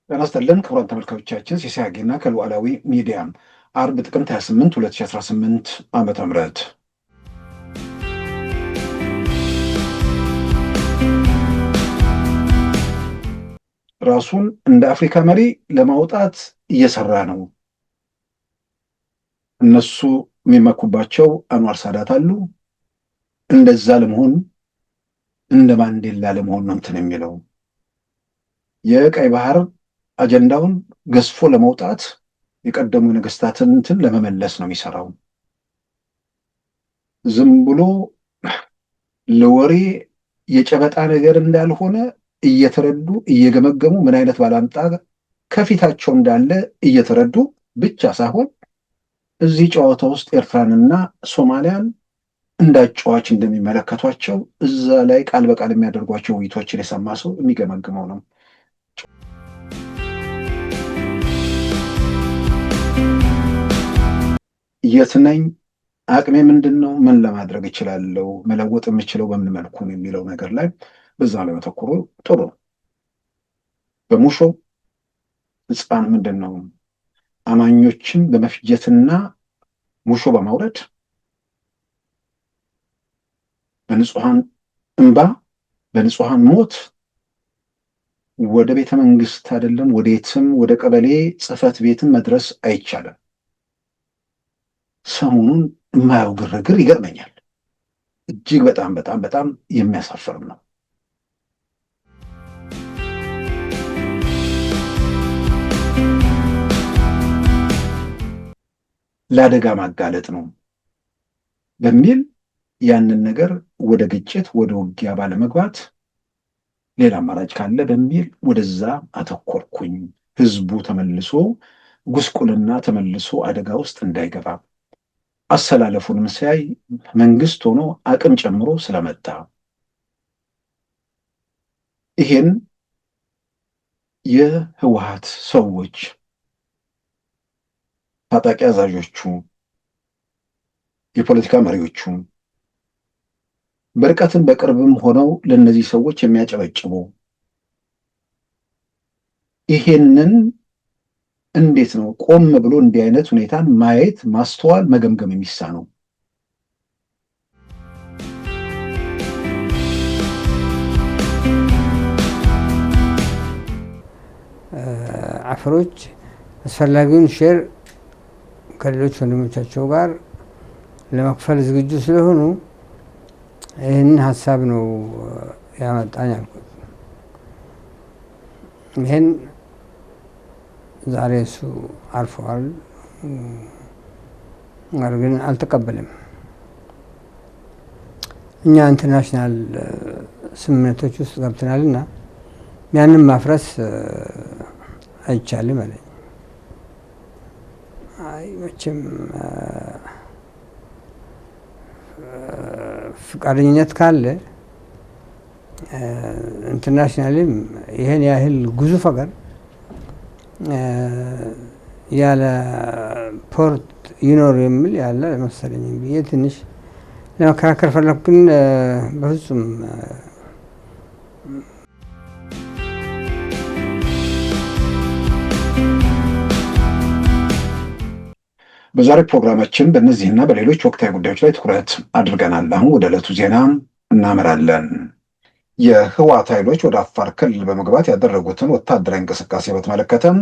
ጤና ይስጥልን ክቡራን ተመልካቾቻችን፣ ሲሳይ አጌና ከሉዓላዊ ሚዲያ አርብ ጥቅምት 28 2018 ዓመተ ምህረት ራሱን እንደ አፍሪካ መሪ ለማውጣት እየሰራ ነው። እነሱ የሚመኩባቸው አንዋር ሳዳት አሉ። እንደዛ ለመሆን እንደ ማንዴላ ለመሆን ነው እንትን የሚለው የቀይ ባህር አጀንዳውን ገዝፎ ለመውጣት የቀደሙ ነገስታትን እንትን ለመመለስ ነው የሚሰራው። ዝም ብሎ ለወሬ የጨበጣ ነገር እንዳልሆነ እየተረዱ እየገመገሙ ምን አይነት ባላንጣ ከፊታቸው እንዳለ እየተረዱ ብቻ ሳይሆን እዚህ ጨዋታ ውስጥ ኤርትራንና ሶማሊያን እንዳጫዋች እንደሚመለከቷቸው እዛ ላይ ቃል በቃል የሚያደርጓቸው ውይይቶችን የሰማ ሰው የሚገመግመው ነው። የት ነኝ? አቅሜ ምንድን ነው? ምን ለማድረግ እችላለሁ? መለወጥ የምችለው በምን መልኩ ነው የሚለው ነገር ላይ በዛ ላይ መተኮሩ ጥሩ ነው። በሙሾ ሕፃን ምንድን ነው አማኞችን በመፍጀትና ሙሾ በማውረድ በንጹሐን እንባ በንጹሐን ሞት ወደ ቤተ መንግስት አይደለም ወደ የትም ወደ ቀበሌ ጽሕፈት ቤትም መድረስ አይቻልም። ሰሞኑን የማየው ግርግር ይገርመኛል። እጅግ በጣም በጣም በጣም የሚያሳፍርም ነው። ለአደጋ ማጋለጥ ነው በሚል ያንን ነገር ወደ ግጭት ወደ ውጊያ ባለመግባት ሌላ አማራጭ ካለ በሚል ወደዛ አተኮርኩኝ። ህዝቡ ተመልሶ ጉስቁልና ተመልሶ አደጋ ውስጥ እንዳይገባ አሰላለፉንም ሲያይ መንግስት ሆኖ አቅም ጨምሮ ስለመጣ ይሄን የህወሓት ሰዎች ታጣቂ አዛዦቹ የፖለቲካ መሪዎቹ በርቀትም በቅርብም ሆነው ለነዚህ ሰዎች የሚያጨበጭቡ ይሄንን እንዴት ነው ቆም ብሎ እንዲህ አይነት ሁኔታን ማየት ማስተዋል መገምገም የሚሳነው? አፈሮች አስፈላጊውን ሼር ከሌሎች ወንድሞቻቸው ጋር ለመክፈል ዝግጁ ስለሆኑ ይህን ሀሳብ ነው ያመጣኝ አልኩት። ይህን ዛሬ እሱ አርፈዋል፣ ነገር ግን አልተቀበልም። እኛ ኢንተርናሽናል ስምምነቶች ውስጥ ገብተናልና ያንን ማፍረስ አይቻልም አለኝ። አይ መቼም ፍቃደኝነት ካለ ኢንተርናሽናልም ይሄን ያህል ግዙፍ ሀገር ያለ ፖርት ይኖር የሚል ያለ መሰለኝ ብዬ ትንሽ ለመከራከር ፈለኩ። ግን በፍጹም በዛሬ ፕሮግራማችን በእነዚህና በሌሎች ወቅታዊ ጉዳዮች ላይ ትኩረት አድርገናል። አሁን ወደ ዕለቱ ዜና እናመራለን። የህወሓት ኃይሎች ወደ አፋር ክልል በመግባት ያደረጉትን ወታደራዊ እንቅስቃሴ በተመለከተም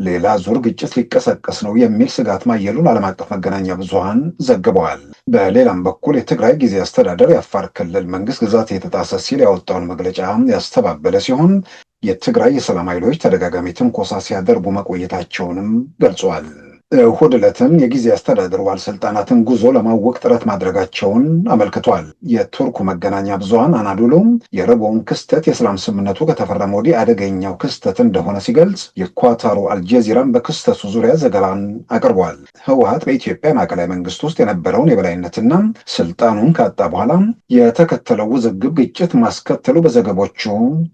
ሌላ ዙር ግጭት ሊቀሰቀስ ነው የሚል ስጋት ማየሉን ዓለም አቀፍ መገናኛ ብዙሃን ዘግበዋል። በሌላም በኩል የትግራይ ጊዜያዊ አስተዳደር የአፋር ክልል መንግስት ግዛት የተጣሰ ሲል ያወጣውን መግለጫ ያስተባበለ ሲሆን የትግራይ የሰላም ኃይሎች ተደጋጋሚ ትንኮሳ ሲያደርጉ መቆየታቸውንም ገልጸዋል። እሁድ ዕለትም የጊዜ አስተዳደሩ ባለስልጣናትን ጉዞ ለማወቅ ጥረት ማድረጋቸውን አመልክቷል። የቱርኩ መገናኛ ብዙሃን አናዶሉ የረቡዕን ክስተት የሰላም ስምምነቱ ከተፈረመ ወዲህ አደገኛው ክስተት እንደሆነ ሲገልጽ፣ የኳታሩ አልጀዚራም በክስተቱ ዙሪያ ዘገባን አቅርቧል። ህወሓት በኢትዮጵያ ማዕከላዊ መንግስት ውስጥ የነበረውን የበላይነትና ስልጣኑን ካጣ በኋላ የተከተለው ውዝግብ ግጭት ማስከተሉ በዘገቦቹ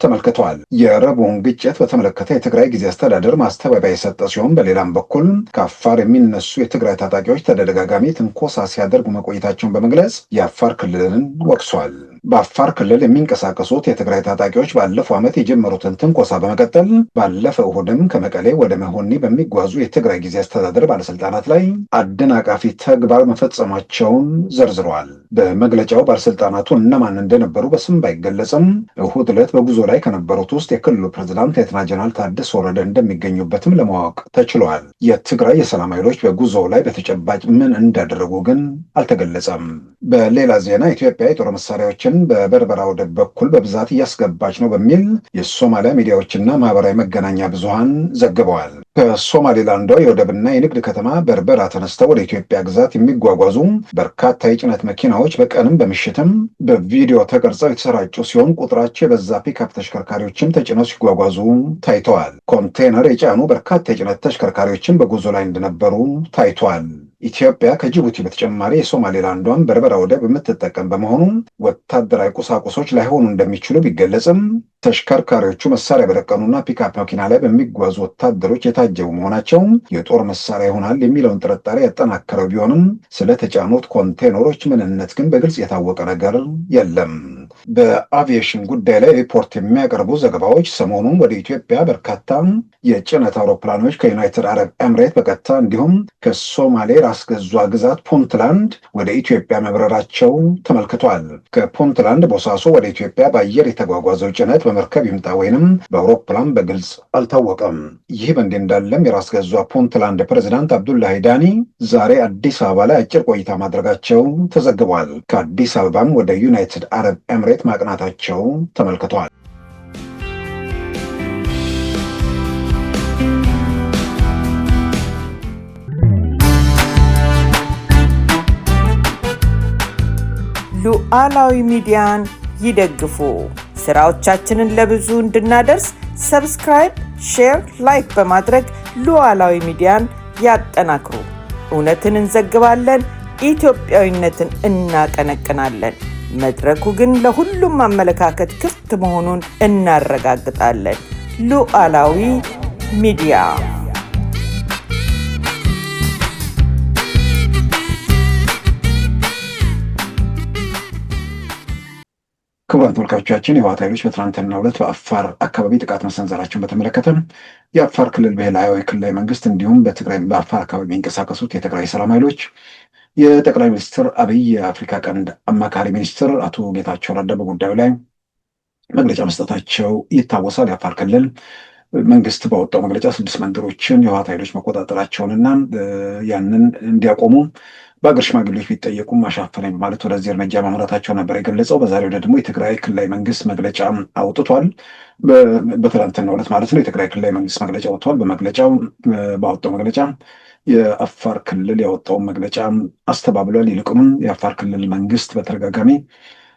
ተመልክተዋል። የረቡዕን ግጭት በተመለከተ የትግራይ ጊዜ አስተዳደር ማስተባበያ የሰጠ ሲሆን፣ በሌላም በኩል ከአፋር የሚነሱ የትግራይ ታጣቂዎች ተደጋጋሚ ትንኮሳ ሲያደርጉ መቆየታቸውን በመግለጽ የአፋር ክልልን ወቅሷል። በአፋር ክልል የሚንቀሳቀሱት የትግራይ ታጣቂዎች ባለፈው ዓመት የጀመሩትን ትንኮሳ በመቀጠል ባለፈው እሁድም ከመቀሌ ወደ መሆኒ በሚጓዙ የትግራይ ጊዜ አስተዳደር ባለስልጣናት ላይ አደናቃፊ ተግባር መፈጸማቸውን ዘርዝረዋል። በመግለጫው ባለስልጣናቱ እነማን እንደነበሩ በስም ባይገለጽም እሁድ ዕለት በጉዞ ላይ ከነበሩት ውስጥ የክልሉ ፕሬዝዳንት ሌተና ጀነራል ታደሰ ወረደ እንደሚገኙበትም ለማወቅ ተችሏል። የትግራይ የሰላም ኃይሎች በጉዞው ላይ በተጨባጭ ምን እንዳደረጉ ግን አልተገለጸም። በሌላ ዜና ኢትዮጵያ የጦር መሳሪያዎችን በበርበራ ወደብ በኩል በብዛት እያስገባች ነው በሚል የሶማሊያ ሚዲያዎችና ማህበራዊ መገናኛ ብዙሃን ዘግበዋል። ከሶማሌላንዷ የወደብና የንግድ ከተማ በርበራ ተነስተው ወደ ኢትዮጵያ ግዛት የሚጓጓዙ በርካታ የጭነት መኪናዎች በቀንም በምሽትም በቪዲዮ ተቀርጸው የተሰራጩ ሲሆን ቁጥራቸው የበዛ ፒክአፕ ተሽከርካሪዎችም ተጭነው ሲጓጓዙ ታይተዋል። ኮንቴነር የጫኑ በርካታ የጭነት ተሽከርካሪዎችም በጉዞ ላይ እንደነበሩ ታይቷል። ኢትዮጵያ ከጅቡቲ በተጨማሪ የሶማሌላንዷን በርበራ ወደብ የምትጠቀም በመሆኑ ወታደራዊ ቁሳቁሶች ላይሆኑ እንደሚችሉ ቢገለጽም ተሽከርካሪዎቹ መሳሪያ በደቀኑና ፒክአፕ መኪና ላይ በሚጓዙ ወታደሮች የታጀቡ መሆናቸው የጦር መሳሪያ ይሆናል የሚለውን ጥርጣሬ ያጠናከረው ቢሆንም ስለተጫኑት ኮንቴነሮች ምንነት ግን በግልጽ የታወቀ ነገር የለም። በአቪዬሽን ጉዳይ ላይ ሪፖርት የሚያቀርቡ ዘገባዎች ሰሞኑን ወደ ኢትዮጵያ በርካታ የጭነት አውሮፕላኖች ከዩናይትድ አረብ ኤምሬት በቀጥታ እንዲሁም ከሶማሌ ራስ ገዟ ግዛት ፑንትላንድ ወደ ኢትዮጵያ መብረራቸው ተመልክቷል። ከፑንትላንድ ቦሳሶ ወደ ኢትዮጵያ በአየር የተጓጓዘው ጭነት በመርከብ ይምጣ ወይንም በአውሮፕላን በግልጽ አልታወቀም። ይህ በእንዲህ እንዳለም የራስ ገዟ ፑንትላንድ ፕሬዚዳንት አብዱላሂ ዳኒ ዛሬ አዲስ አበባ ላይ አጭር ቆይታ ማድረጋቸው ተዘግቧል። ከአዲስ አበባም ወደ ዩናይትድ አረብ ኤምሬት ማቅናታቸው ተመልክቷል። ሉዓላዊ ሚዲያን ይደግፉ። ስራዎቻችንን ለብዙ እንድናደርስ ሰብስክራይብ፣ ሼር፣ ላይክ በማድረግ ሉዓላዊ ሚዲያን ያጠናክሩ። እውነትን እንዘግባለን፣ ኢትዮጵያዊነትን እናቀነቅናለን። መድረኩ ግን ለሁሉም አመለካከት ክፍት መሆኑን እናረጋግጣለን። ሉዓላዊ ሚዲያ። ክቡራን ተመልካቾቻችን የህወሓት ኃይሎች በትናንትናው ዕለት በአፋር አካባቢ ጥቃት መሰንዘራቸውን በተመለከተ የአፋር ክልል ብሔራዊ ክልላዊ መንግስት እንዲሁም በአፋር አካባቢ የሚንቀሳቀሱት የትግራይ ሰላም ኃይሎች የጠቅላይ ሚኒስትር አብይ የአፍሪካ ቀንድ አማካሪ ሚኒስትር አቶ ጌታቸው ረዳ በጉዳዩ ላይ መግለጫ መስጠታቸው ይታወሳል። የአፋር ክልል መንግስት ባወጣው መግለጫ 6 መንደሮችን የህወሓት ኃይሎች መቆጣጠራቸውንና ያንን እንዲያቆሙ በአገር ሽማግሌዎች ቢጠየቁም አሻፈረኝ በማለት ወደዚህ እርምጃ ማምራታቸው ነበር የገለጸው። በዛሬው ደግሞ የትግራይ ክልላዊ መንግስት መግለጫ አውጥቷል። በትናንትናው ዕለት ማለት ነው። የትግራይ ክልላዊ መንግስት መግለጫ አውጥቷል። በመግለጫው ባወጣው መግለጫ የአፋር ክልል ያወጣውን መግለጫ አስተባብሏል። ይልቁንም የአፋር ክልል መንግስት በተደጋጋሚ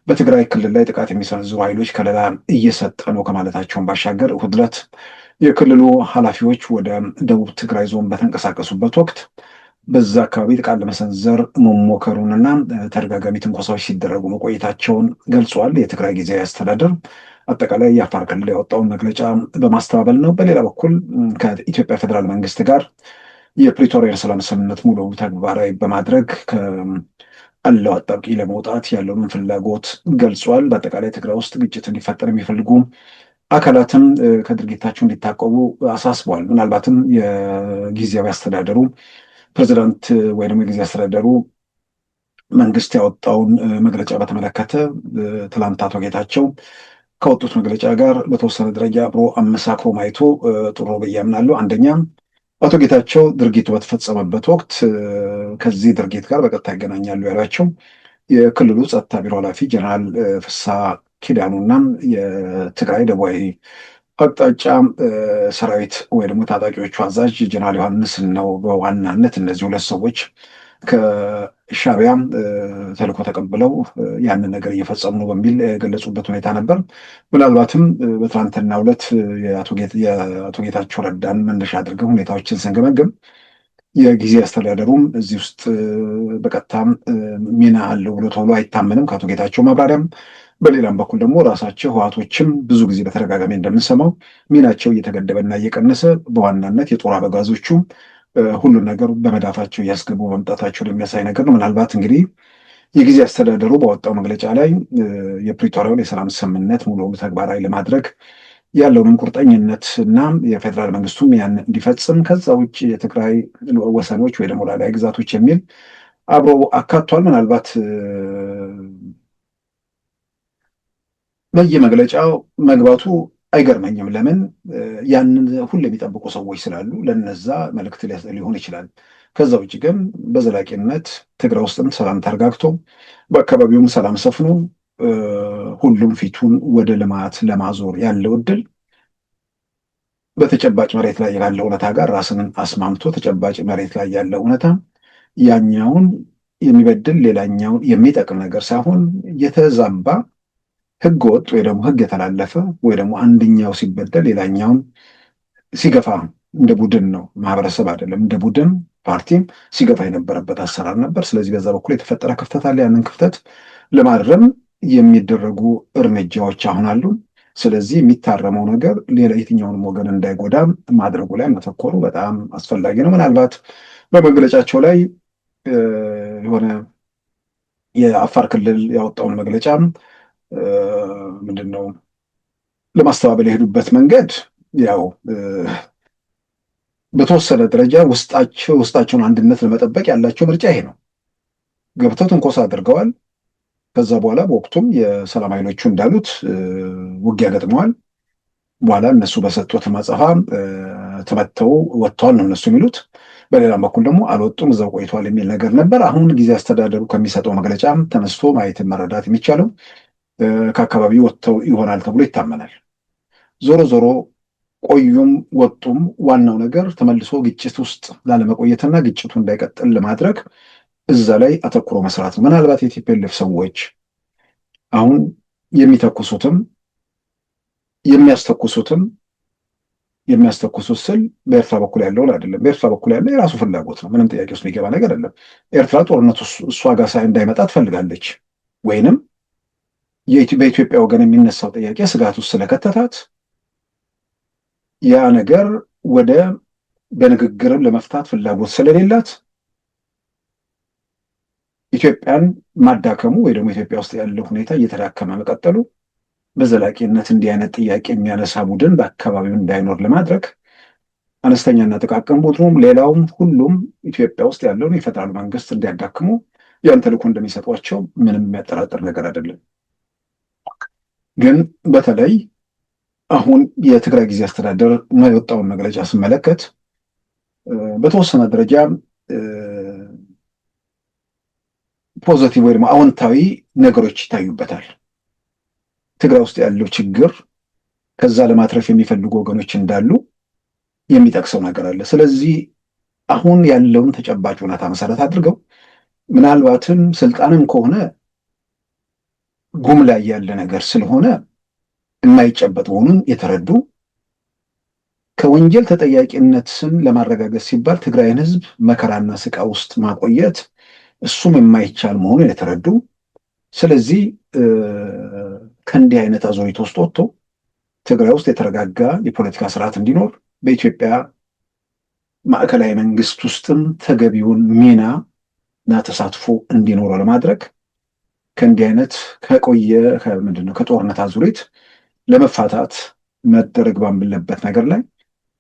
በትግራይ ክልል ላይ ጥቃት የሚሰነዝሩ ኃይሎች ከለላ እየሰጠ ነው ከማለታቸውን ባሻገር እሑድ ዕለት የክልሉ ኃላፊዎች ወደ ደቡብ ትግራይ ዞን በተንቀሳቀሱበት ወቅት በዛ አካባቢ ጥቃት ለመሰንዘር መሞከሩንና ተደጋጋሚ ትንኮሳዎች ሲደረጉ መቆየታቸውን ገልጿል። የትግራይ ጊዜያዊ አስተዳደር አጠቃላይ የአፋር ክልል ያወጣውን መግለጫ በማስተባበል ነው። በሌላ በኩል ከኢትዮጵያ ፌዴራል መንግስት ጋር የፕሪቶሪያ የሰላም ስምምነት ሙሉ ተግባራዊ በማድረግ አለው አጣብቂኝ ለመውጣት ያለውን ፍላጎት ገልጿል። በአጠቃላይ ትግራይ ውስጥ ግጭት እንዲፈጠር የሚፈልጉ አካላትም ከድርጊታቸው እንዲታቀቡ አሳስበዋል። ምናልባትም የጊዜያዊ አስተዳደሩ ፕሬዚዳንት ወይ ደግሞ የጊዜ አስተዳደሩ መንግስት ያወጣውን መግለጫ በተመለከተ ትላንት አቶ ጌታቸው ከወጡት መግለጫ ጋር በተወሰነ ደረጃ አብሮ አመሳክሮ ማየቱ ጥሩ ብዬ አምናለሁ። አንደኛ አቶ ጌታቸው ድርጊቱ በተፈጸመበት ወቅት ከዚህ ድርጊት ጋር በቀጥታ ይገናኛሉ ያሏቸው የክልሉ ጸጥታ ቢሮ ኃላፊ ጀነራል ፍስሐ ኪዳኑና የትግራይ ደቡባዊ አቅጣጫ ሰራዊት ወይ ደግሞ ታጣቂዎቹ አዛዥ ጀነራል ዮሐንስ ነው በዋናነት። እነዚህ ሁለት ሰዎች ከሻዕቢያ ተልዕኮ ተቀብለው ያንን ነገር እየፈጸሙ ነው በሚል የገለጹበት ሁኔታ ነበር። ምናልባትም በትናንትናው ዕለት የአቶ ጌታቸው ረዳን መነሻ አድርገን ሁኔታዎችን ስንገመግም የጊዜ አስተዳደሩም እዚህ ውስጥ በቀጥታም ሚና አለው ብሎ ተብሎ አይታመንም ከአቶ ጌታቸው ማብራሪያም። በሌላም በኩል ደግሞ ራሳቸው ህወሓቶችም ብዙ ጊዜ በተደጋጋሚ እንደምንሰማው ሚናቸው እየተገደበና እየቀነሰ በዋናነት የጦር አበጋዞቹ ሁሉን ነገር በመዳፋቸው እያስገቡ መምጣታቸውን የሚያሳይ ነገር ነው። ምናልባት እንግዲህ የጊዜ አስተዳደሩ ባወጣው መግለጫ ላይ የፕሪቶሪያውን የሰላም ስምምነት ሙሉ ተግባራዊ ለማድረግ ያለውንም ቁርጠኝነት እና የፌዴራል መንግስቱም ያን እንዲፈጽም ከዛ ውጭ የትግራይ ወሰኖች ወይ ደግሞ ሉዓላዊ ግዛቶች የሚል አብሮ አካቷል። ምናልባት በየመግለጫው መግባቱ አይገርመኝም። ለምን ያንን ሁሉ የሚጠብቁ ሰዎች ስላሉ ለነዛ መልእክት ሊሆን ይችላል። ከዛ ውጭ ግን በዘላቂነት ትግራይ ውስጥም ሰላም ተረጋግቶ በአካባቢውም ሰላም ሰፍኖ ሁሉም ፊቱን ወደ ልማት ለማዞር ያለው እድል በተጨባጭ መሬት ላይ ያለው እውነታ ጋር ራስን አስማምቶ ተጨባጭ መሬት ላይ ያለው እውነታ ያኛውን የሚበድል ሌላኛውን የሚጠቅም ነገር ሳይሆን የተዛባ ህገ ወጥ ወይ ደግሞ ህግ የተላለፈ ወይ ደግሞ አንደኛው ሲበደል ሌላኛውን ሲገፋ እንደ ቡድን ነው፣ ማህበረሰብ አይደለም፣ እንደ ቡድን ፓርቲም ሲገፋ የነበረበት አሰራር ነበር። ስለዚህ በዛ በኩል የተፈጠረ ክፍተት አለ። ያንን ክፍተት ለማረም የሚደረጉ እርምጃዎች አሁን አሉ። ስለዚህ የሚታረመው ነገር ሌላ የትኛውንም ወገን እንዳይጎዳ ማድረጉ ላይ መተኮሩ በጣም አስፈላጊ ነው። ምናልባት በመግለጫቸው ላይ የሆነ የአፋር ክልል ያወጣውን መግለጫ ምንድን ነው ለማስተባበል የሄዱበት መንገድ ያው በተወሰነ ደረጃ ውስጣቸውን አንድነት ለመጠበቅ ያላቸው ምርጫ ይሄ ነው። ገብተው ትንኮሳ አድርገዋል። ከዛ በኋላ በወቅቱም የሰላም ኃይሎቹ እንዳሉት ውጊያ ገጥመዋል። በኋላ እነሱ በሰጡት ማጸፋ ተመተው ወጥተዋል ነው እነሱ የሚሉት። በሌላም በኩል ደግሞ አልወጡም እዛው ቆይተዋል የሚል ነገር ነበር። አሁን ጊዜ አስተዳደሩ ከሚሰጠው መግለጫ ተነስቶ ማየት መረዳት የሚቻለው ከአካባቢው ወጥተው ይሆናል ተብሎ ይታመናል። ዞሮ ዞሮ ቆዩም ወጡም ዋናው ነገር ተመልሶ ግጭት ውስጥ ላለመቆየትና ግጭቱ እንዳይቀጥል ለማድረግ እዛ ላይ አተኩሮ መስራት ነው። ምናልባት የቲፒኤልኤፍ ሰዎች አሁን የሚተኩሱት ስል በኤርትራ በኩል ያለውን አይደለም። በኤርትራ በኩል ያለ የራሱ ፍላጎት ነው። ምንም ጥያቄ ውስጥ የሚገባ ነገር አይደለም። ኤርትራ ጦርነቱ እሷ ጋር እንዳይመጣ ትፈልጋለች፣ ወይንም በኢትዮጵያ ወገን የሚነሳው ጥያቄ ስጋት ውስጥ ስለከተታት ያ ነገር ወደ በንግግርም ለመፍታት ፍላጎት ስለሌላት ኢትዮጵያን ማዳከሙ ወይ ደግሞ ኢትዮጵያ ውስጥ ያለው ሁኔታ እየተዳከመ መቀጠሉ በዘላቂነት እንዲህ አይነት ጥያቄ የሚያነሳ ቡድን በአካባቢው እንዳይኖር ለማድረግ አነስተኛና ጥቃቅን ቡድኑም ሌላውም ሁሉም ኢትዮጵያ ውስጥ ያለውን የፌደራል መንግስት እንዲያዳክሙ ያን ተልዕኮ እንደሚሰጧቸው ምንም የሚያጠራጥር ነገር አይደለም። ግን በተለይ አሁን የትግራይ ጊዜ አስተዳደር የወጣውን መግለጫ ስመለከት በተወሰነ ደረጃ ፖዘቲቭ ወይ ደግሞ አዎንታዊ ነገሮች ይታዩበታል። ትግራይ ውስጥ ያለው ችግር ከዛ ለማትረፍ የሚፈልጉ ወገኖች እንዳሉ የሚጠቅሰው ነገር አለ። ስለዚህ አሁን ያለውን ተጨባጭ ሁኔታ መሰረት አድርገው ምናልባትም ስልጣንም ከሆነ ጉም ላይ ያለ ነገር ስለሆነ የማይጨበጥ መሆኑን የተረዱ ከወንጀል ተጠያቂነትን ለማረጋገጥ ሲባል ትግራይን ህዝብ መከራና ስቃ ውስጥ ማቆየት እሱም የማይቻል መሆኑን የተረዱ ስለዚህ ከእንዲህ አይነት አዙሪት ውስጥ ወጥቶ ትግራይ ውስጥ የተረጋጋ የፖለቲካ ስርዓት እንዲኖር በኢትዮጵያ ማዕከላዊ መንግስት ውስጥም ተገቢውን ሚና እና ተሳትፎ እንዲኖረው ለማድረግ ከእንዲህ አይነት ከቆየ ከጦርነት አዙሪት ለመፋታት መደረግ ባለበት ነገር ላይ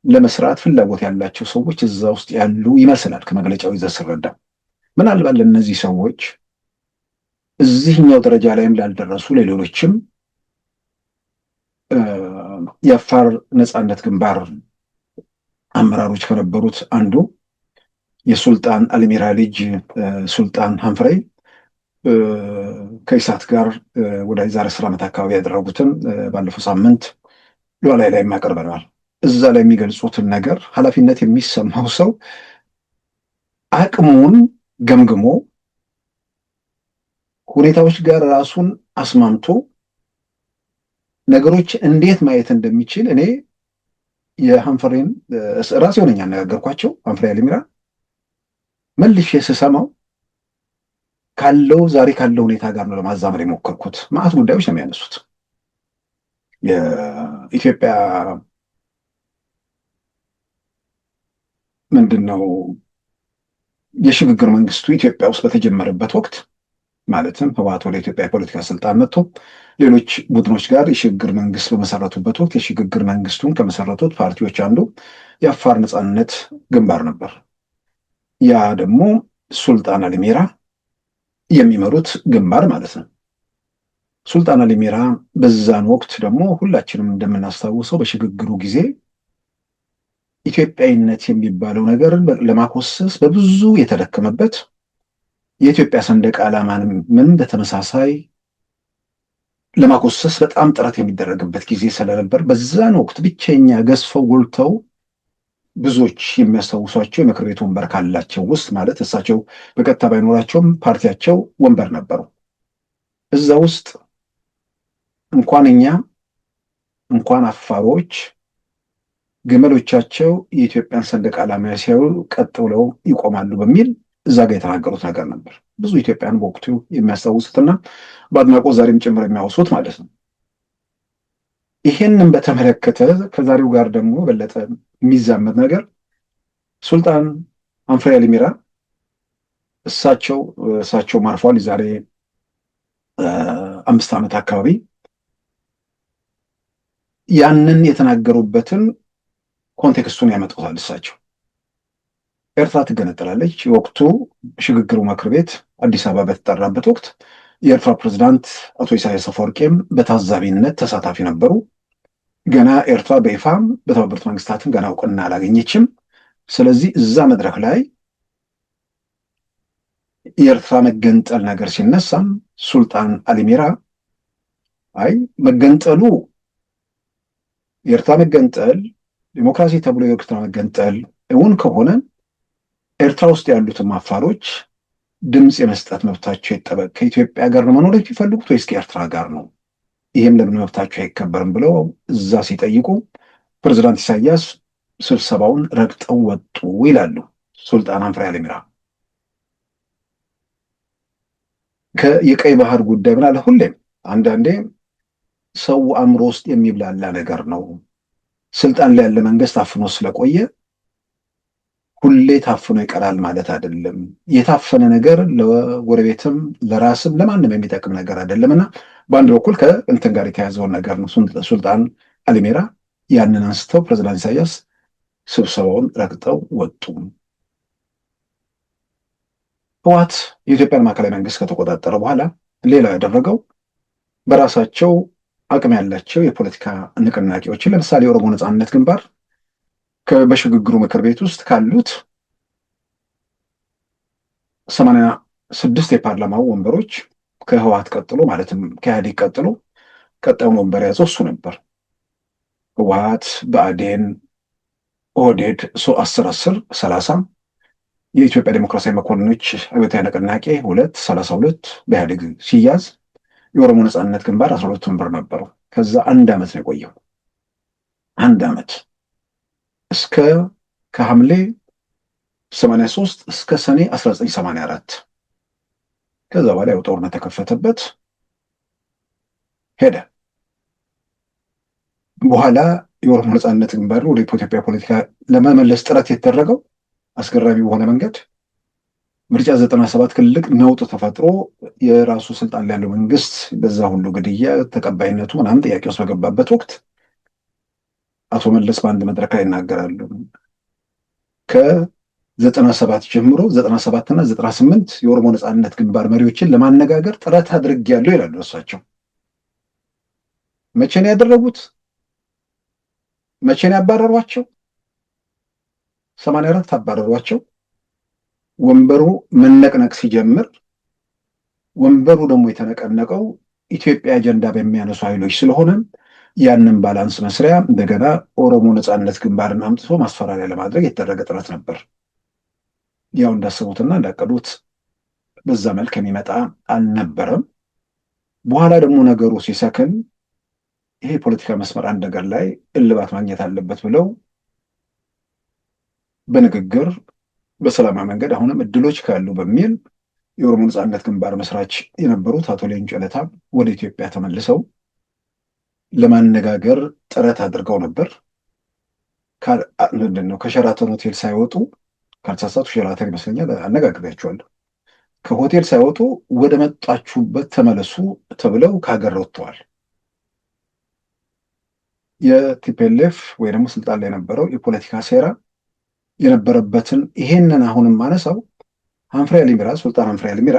ለመስራት ፍላጎት ያላቸው ሰዎች እዛ ውስጥ ያሉ ይመስላል ከመግለጫው ይዘት ስረዳ። ምናልባት ለእነዚህ ሰዎች እዚህኛው ደረጃ ላይም ላልደረሱ ለሌሎችም የአፋር ነፃነት ግንባር አመራሮች ከነበሩት አንዱ የሱልጣን አልሚራ ልጅ ሱልጣን ሀንፍሬ ከኢሳት ጋር ወደ ዛሬ 10 ዓመት አካባቢ ያደረጉትን ባለፈው ሳምንት ላይ ያቀርበናል። እዛ ላይ የሚገልጹትን ነገር ኃላፊነት የሚሰማው ሰው አቅሙን ገምግሞ ሁኔታዎች ጋር ራሱን አስማምቶ ነገሮች እንዴት ማየት እንደሚችል እኔ የሀንፈሬን ራሴ ሆነኛ ያነጋገርኳቸው ሀንፈሬ አሊሚራ መልሼ ስሰማው ዛሬ ካለው ሁኔታ ጋር ነው ለማዛመር የሞከርኩት። ማዕት ጉዳዮች ነው የሚያነሱት። የኢትዮጵያ ምንድን ነው የሽግግር መንግስቱ ኢትዮጵያ ውስጥ በተጀመረበት ወቅት ማለትም ህወሓት ወደ ኢትዮጵያ የፖለቲካ ስልጣን መጥቶ ሌሎች ቡድኖች ጋር የሽግግር መንግስት በመሰረቱበት ወቅት የሽግግር መንግስቱን ከመሰረቱት ፓርቲዎች አንዱ የአፋር ነጻነት ግንባር ነበር። ያ ደግሞ ሱልጣን አሊሚራ የሚመሩት ግንባር ማለት ነው። ሱልጣን አሊሚራ በዛን ወቅት ደግሞ ሁላችንም እንደምናስታውሰው በሽግግሩ ጊዜ ኢትዮጵያዊነት የሚባለው ነገር ለማኮሰስ በብዙ የተደከመበት የኢትዮጵያ ሰንደቅ ዓላማንም ምን በተመሳሳይ ለማኮሰስ በጣም ጥረት የሚደረግበት ጊዜ ስለነበር በዛን ወቅት ብቸኛ ገዝፈው ጎልተው ብዙዎች የሚያስታውሷቸው የምክር ቤት ወንበር ካላቸው ውስጥ ማለት እሳቸው በቀጥታ ባይኖራቸውም ፓርቲያቸው ወንበር ነበሩ። እዛ ውስጥ እንኳን እኛ እንኳን አፋሮች ግመሎቻቸው የኢትዮጵያን ሰንደቅ ዓላማ ሲያዩ ቀጥ ብለው ይቆማሉ በሚል እዛ ጋር የተናገሩት ነገር ነበር። ብዙ ኢትዮጵያን በወቅቱ የሚያስታውሱትና በአድናቆት ዛሬም ጭምር የሚያወሱት ማለት ነው። ይሄንን በተመለከተ ከዛሬው ጋር ደግሞ በለጠ የሚዛመድ ነገር ሱልጣን ሀንፈሬ አሊሚራ እሳቸው ማርፏል። የዛሬ 5 ዓመት አካባቢ ያንን የተናገሩበትን ኮንቴክስቱን ያመጡታል። እሳቸው ኤርትራ ትገነጠላለች፣ የወቅቱ ሽግግሩ ምክር ቤት አዲስ አበባ በተጠራበት ወቅት የኤርትራ ፕሬዝዳንት አቶ ኢሳያስ አፈወርቂም በታዛቢነት ተሳታፊ ነበሩ። ገና ኤርትራ በይፋም በተባበሩት መንግስታትም ገና እውቅና አላገኘችም። ስለዚህ እዛ መድረክ ላይ የኤርትራ መገንጠል ነገር ሲነሳም ሱልጣን አሊሚራ አይ መገንጠሉ የኤርትራ መገንጠል ዲሞክራሲ ተብሎ የኤርትራ መገንጠል እውን ከሆነ ኤርትራ ውስጥ ያሉትም አፋሮች ድምፅ የመስጠት መብታቸው ይጠበቅ። ከኢትዮጵያ ጋር ነው መኖር የሚፈልጉት ወይስ ከኤርትራ ጋር ነው? ይህም ለምን መብታቸው አይከበርም ብለው እዛ ሲጠይቁ ፕሬዝዳንት ኢሳያስ ስብሰባውን ረግጠው ወጡ ይላሉ ሱልጣን ሀንፈሬ አሊሚራ። የቀይ ባህር ጉዳይ ምን አለ፣ ሁሌም አንዳንዴ ሰው አእምሮ ውስጥ የሚብላላ ነገር ነው። ስልጣን ላይ ያለ መንግስት አፍኖ ስለቆየ ሁሌ ታፍኖ ይቀራል ማለት አይደለም። የታፈነ ነገር ለጎረቤትም ለራስም ለማንም የሚጠቅም ነገር አይደለምና በአንድ በኩል ከእንትን ጋር የተያዘውን ነገር ነው። ሱልጣን አሊሚራ ያንን አንስተው ፕሬዝዳንት ኢሳያስ ስብሰባውን ረግጠው ወጡ። ህወሓት የኢትዮጵያን ማዕከላዊ መንግስት ከተቆጣጠረ በኋላ ሌላው ያደረገው በራሳቸው አቅም ያላቸው የፖለቲካ ንቅናቄዎችን ለምሳሌ የኦሮሞ ነጻነት ግንባር በሽግግሩ ምክር ቤት ውስጥ ካሉት 86 የፓርላማው ወንበሮች ከህወሓት ቀጥሎ ማለትም ከኢህአዴግ ቀጥሎ ቀጣዩን ወንበር ያዘው እሱ ነበር። ህወሓት፣ ብአዴን፣ ኦህዴድ 10-10-30 የኢትዮጵያ ዴሞክራሲያዊ መኮንኖች አብዮታዊ ንቅናቄ 2-32 በኢህአዴግ ሲያዝ የኦሮሞ ነጻነት ግንባር 12 ወንበር ነበረው። ከዛ 1 ዓመት ነው የቆየው። 1 ዓመት ከሐምሌ 83 እስከ ሰኔ 1984 ከዛ በኋላ ያው ጦርነት ተከፈተበት ሄደ። በኋላ የኦሮሞ ነጻነት ግንባር ወደ ኢትዮጵያ ፖለቲካ ለመመለስ ጥረት የተደረገው አስገራሚ በሆነ መንገድ ምርጫ 97 ትልቅ ነውጥ ተፈጥሮ የራሱ ስልጣን ላይ ያለው መንግስት በዛ ሁሉ ግድያ ተቀባይነቱ ምናምን ጥያቄ ውስጥ በገባበት ወቅት አቶ መለስ በአንድ መድረክ ላይ ይናገራሉ። ከ97 ጀምሮ 97 እና 98 የኦሮሞ ነጻነት ግንባር መሪዎችን ለማነጋገር ጥረት አድርጌያለሁ ይላሉ እሳቸው። መቼ ነው ያደረጉት? መቼ ነው ያባረሯቸው? 84 አባረሯቸው። ወንበሩ መነቅነቅ ሲጀምር ወንበሩ ደግሞ የተነቀነቀው ኢትዮጵያ አጀንዳ በሚያነሱ ኃይሎች ስለሆነ ያንን ባላንስ መስሪያ እንደገና ኦሮሞ ነፃነት ግንባርን አምጥቶ ማስፈራሪያ ለማድረግ የተደረገ ጥረት ነበር። ያው እንዳሰቡትና እንዳቀዱት በዛ መልክ የሚመጣ አልነበረም። በኋላ ደግሞ ነገሩ ሲሰክን ይሄ የፖለቲካ መስመር አንድ ነገር ላይ እልባት ማግኘት አለበት ብለው በንግግር በሰላማዊ መንገድ አሁንም እድሎች ካሉ በሚል የኦሮሞ ነፃነት ግንባር መስራች የነበሩት አቶ ሌንጮ ለታ ወደ ኢትዮጵያ ተመልሰው ለማነጋገር ጥረት አድርገው ነበር። ምንድን ነው ከሸራተን ሆቴል ሳይወጡ ካልተሳሳቱ ሸራተን ይመስለኛል አነጋግሬያቸዋለሁ። ከሆቴል ሳይወጡ ወደ መጣችሁበት ተመለሱ ተብለው ከሀገር ወጥተዋል። የቲፒኤልኤፍ ወይ ደግሞ ስልጣን ላይ የነበረው የፖለቲካ ሴራ የነበረበትን ይሄንን አሁንም ማነሳው ሀንፍሬ አሊሚራ ሱልጣን ሀንፍሬ አሊሚራ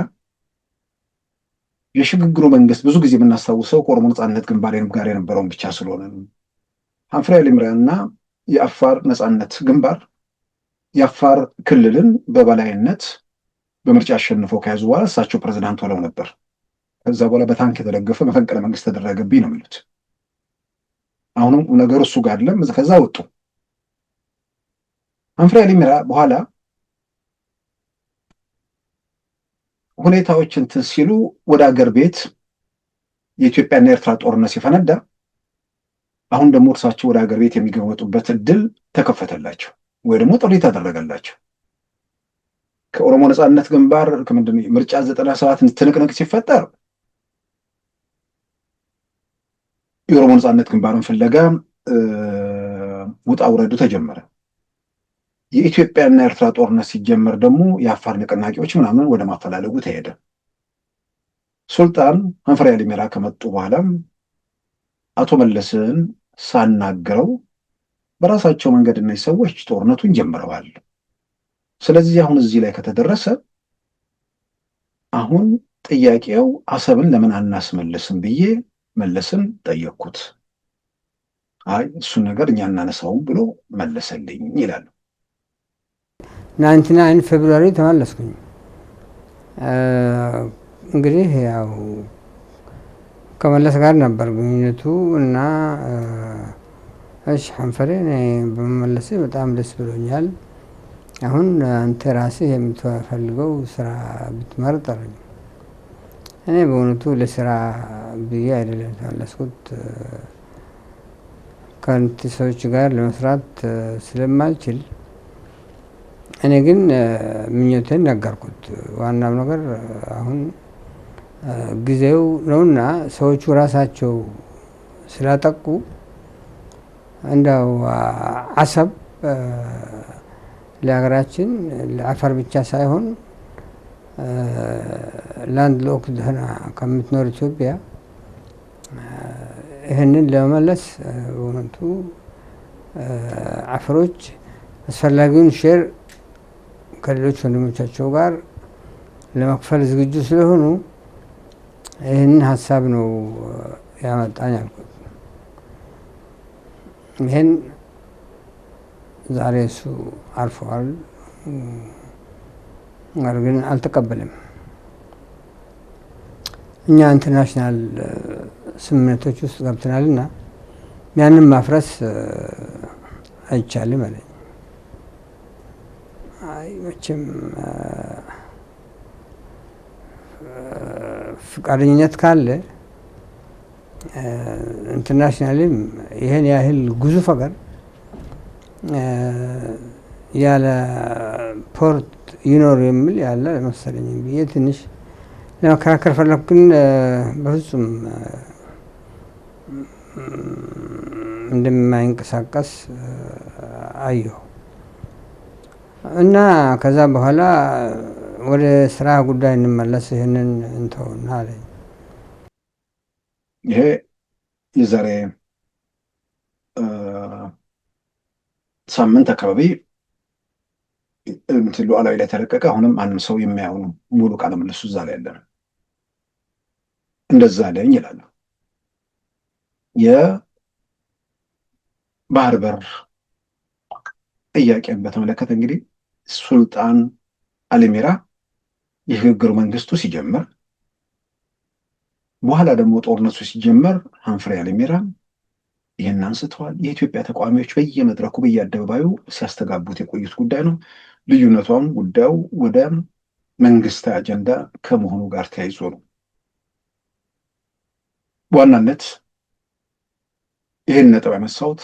የሽግግሩ መንግስት ብዙ ጊዜ የምናስታውሰው ከኦሮሞ ነፃነት ግንባር ጋር የነበረውን ብቻ ስለሆነ ሀንፍሬ አሊሚራ እና የአፋር ነፃነት ግንባር የአፋር ክልልን በበላይነት በምርጫ አሸንፈው ከያዙ በኋላ እሳቸው ፕሬዝዳንት ሆነው ነበር። ከዛ በኋላ በታንክ የተደገፈ መፈንቅለ መንግስት ተደረገብኝ ነው የሚሉት። አሁንም ነገሩ እሱ ጋር አይደለም። ከዛ ወጡ። ሀንፍሬ አሊሚራ በኋላ ሁኔታዎች እንትን ሲሉ ወደ አገር ቤት የኢትዮጵያና የኤርትራ ጦርነት ሲፈነዳ አሁን ደግሞ እርሳቸው ወደ አገር ቤት የሚገወጡበት እድል ተከፈተላቸው ወይ ደግሞ ጥሪ ተደረገላቸው። ከኦሮሞ ነፃነት ግንባር ከምንድን ነው ምርጫ 97 ትንቅንቅ ሲፈጠር የኦሮሞ ነፃነት ግንባርን ፍለጋ ውጣ ውረዱ ተጀመረ። የኢትዮጵያና ኤርትራ ጦርነት ሲጀመር ደግሞ የአፋር ንቅናቄዎች ምናምን ወደ ማፈላለጉ ተሄደ። ሱልጣን ሀንፍሬ አሊሚራ ከመጡ በኋላም አቶ መለስን ሳናግረው በራሳቸው መንገድ እነዚህ ሰዎች ጦርነቱን ጀምረዋል። ስለዚህ አሁን እዚህ ላይ ከተደረሰ አሁን ጥያቄው አሰብን ለምን አናስመልስም ብዬ መለስን ጠየቅኩት። አይ እሱን ነገር እኛ እናነሳውም ብሎ መለሰልኝ ይላሉ። 99 ፌብሩዋሪ ተመለስኩኝ። እንግዲህ ያው ከመለስ ጋር ነበር ግንኙነቱ እና እሺ ሀንፍሬ በመመለሴ በጣም ደስ ብሎኛል። አሁን አንተ ራስህ የምትፈልገው ስራ ብትመርጥ አለኝ። እኔ በእውነቱ ለስራ ብዬ አይደለም ተመለስኩት። ከአንተ ሰዎች ጋር ለመስራት ስለማልችል እኔ ግን ምኞቴን ነገርኩት። ዋናው ነገር አሁን ጊዜው ነውና ሰዎቹ ራሳቸው ስላጠቁ እንደው አሰብ ለሀገራችን ለአፋር ብቻ ሳይሆን ላንድ ሎክድ ሆና ከምትኖር ኢትዮጵያ ይህንን ለመመለስ በእውነቱ አፋሮች አስፈላጊውን ሼር ከሌሎች ወንድሞቻቸው ጋር ለመክፈል ዝግጁ ስለሆኑ ይህንን ሀሳብ ነው ያመጣኝ አልኩት። ይህን ዛሬ እሱ አርፈዋል፣ ነገር ግን አልተቀበልም። እኛ ኢንተርናሽናል ስምምነቶች ውስጥ ገብተናልና ያንን ማፍረስ አይቻልም አለኝ። አይ መቼም ፍቃደኝነት ካለ ኢንተርናሽናልም ይሄን ያህል ግዙፍ ሀገር ያለ ፖርት ይኖር የሚል ያለ መሰለኝ ብዬ ትንሽ ለመከራከር ፈለኩ። ግን በፍጹም እንደማይንቀሳቀስ አየሁ እና ከዛ በኋላ ወደ ስራ ጉዳይ እንመለስ፣ ይህንን እንተውና አለኝ። ይሄ የዛሬ ሳምንት አካባቢ ሉዓላዊ ላይ ተለቀቀ። አሁንም ማንም ሰው የሚያየው ነው። ሙሉ ቃለ ምልልሱ እዛ ላይ ያለ ነው። እንደዛ አለኝ ይላሉ። የባህር በር ጥያቄን በተመለከተ እንግዲህ ሱልጣን አሊሚራ የሽግግር መንግስቱ ሲጀመር በኋላ ደግሞ ጦርነቱ ሲጀመር ሀንፍሬ አሊሚራ ይህን አንስተዋል። የኢትዮጵያ ተቃዋሚዎች በየመድረኩ በየአደባባዩ ሲያስተጋቡት የቆዩት ጉዳይ ነው። ልዩነቷም ጉዳዩ ወደ መንግስታዊ አጀንዳ ከመሆኑ ጋር ተያይዞ ነው። በዋናነት ይህን ነጥብ ያነሳሁት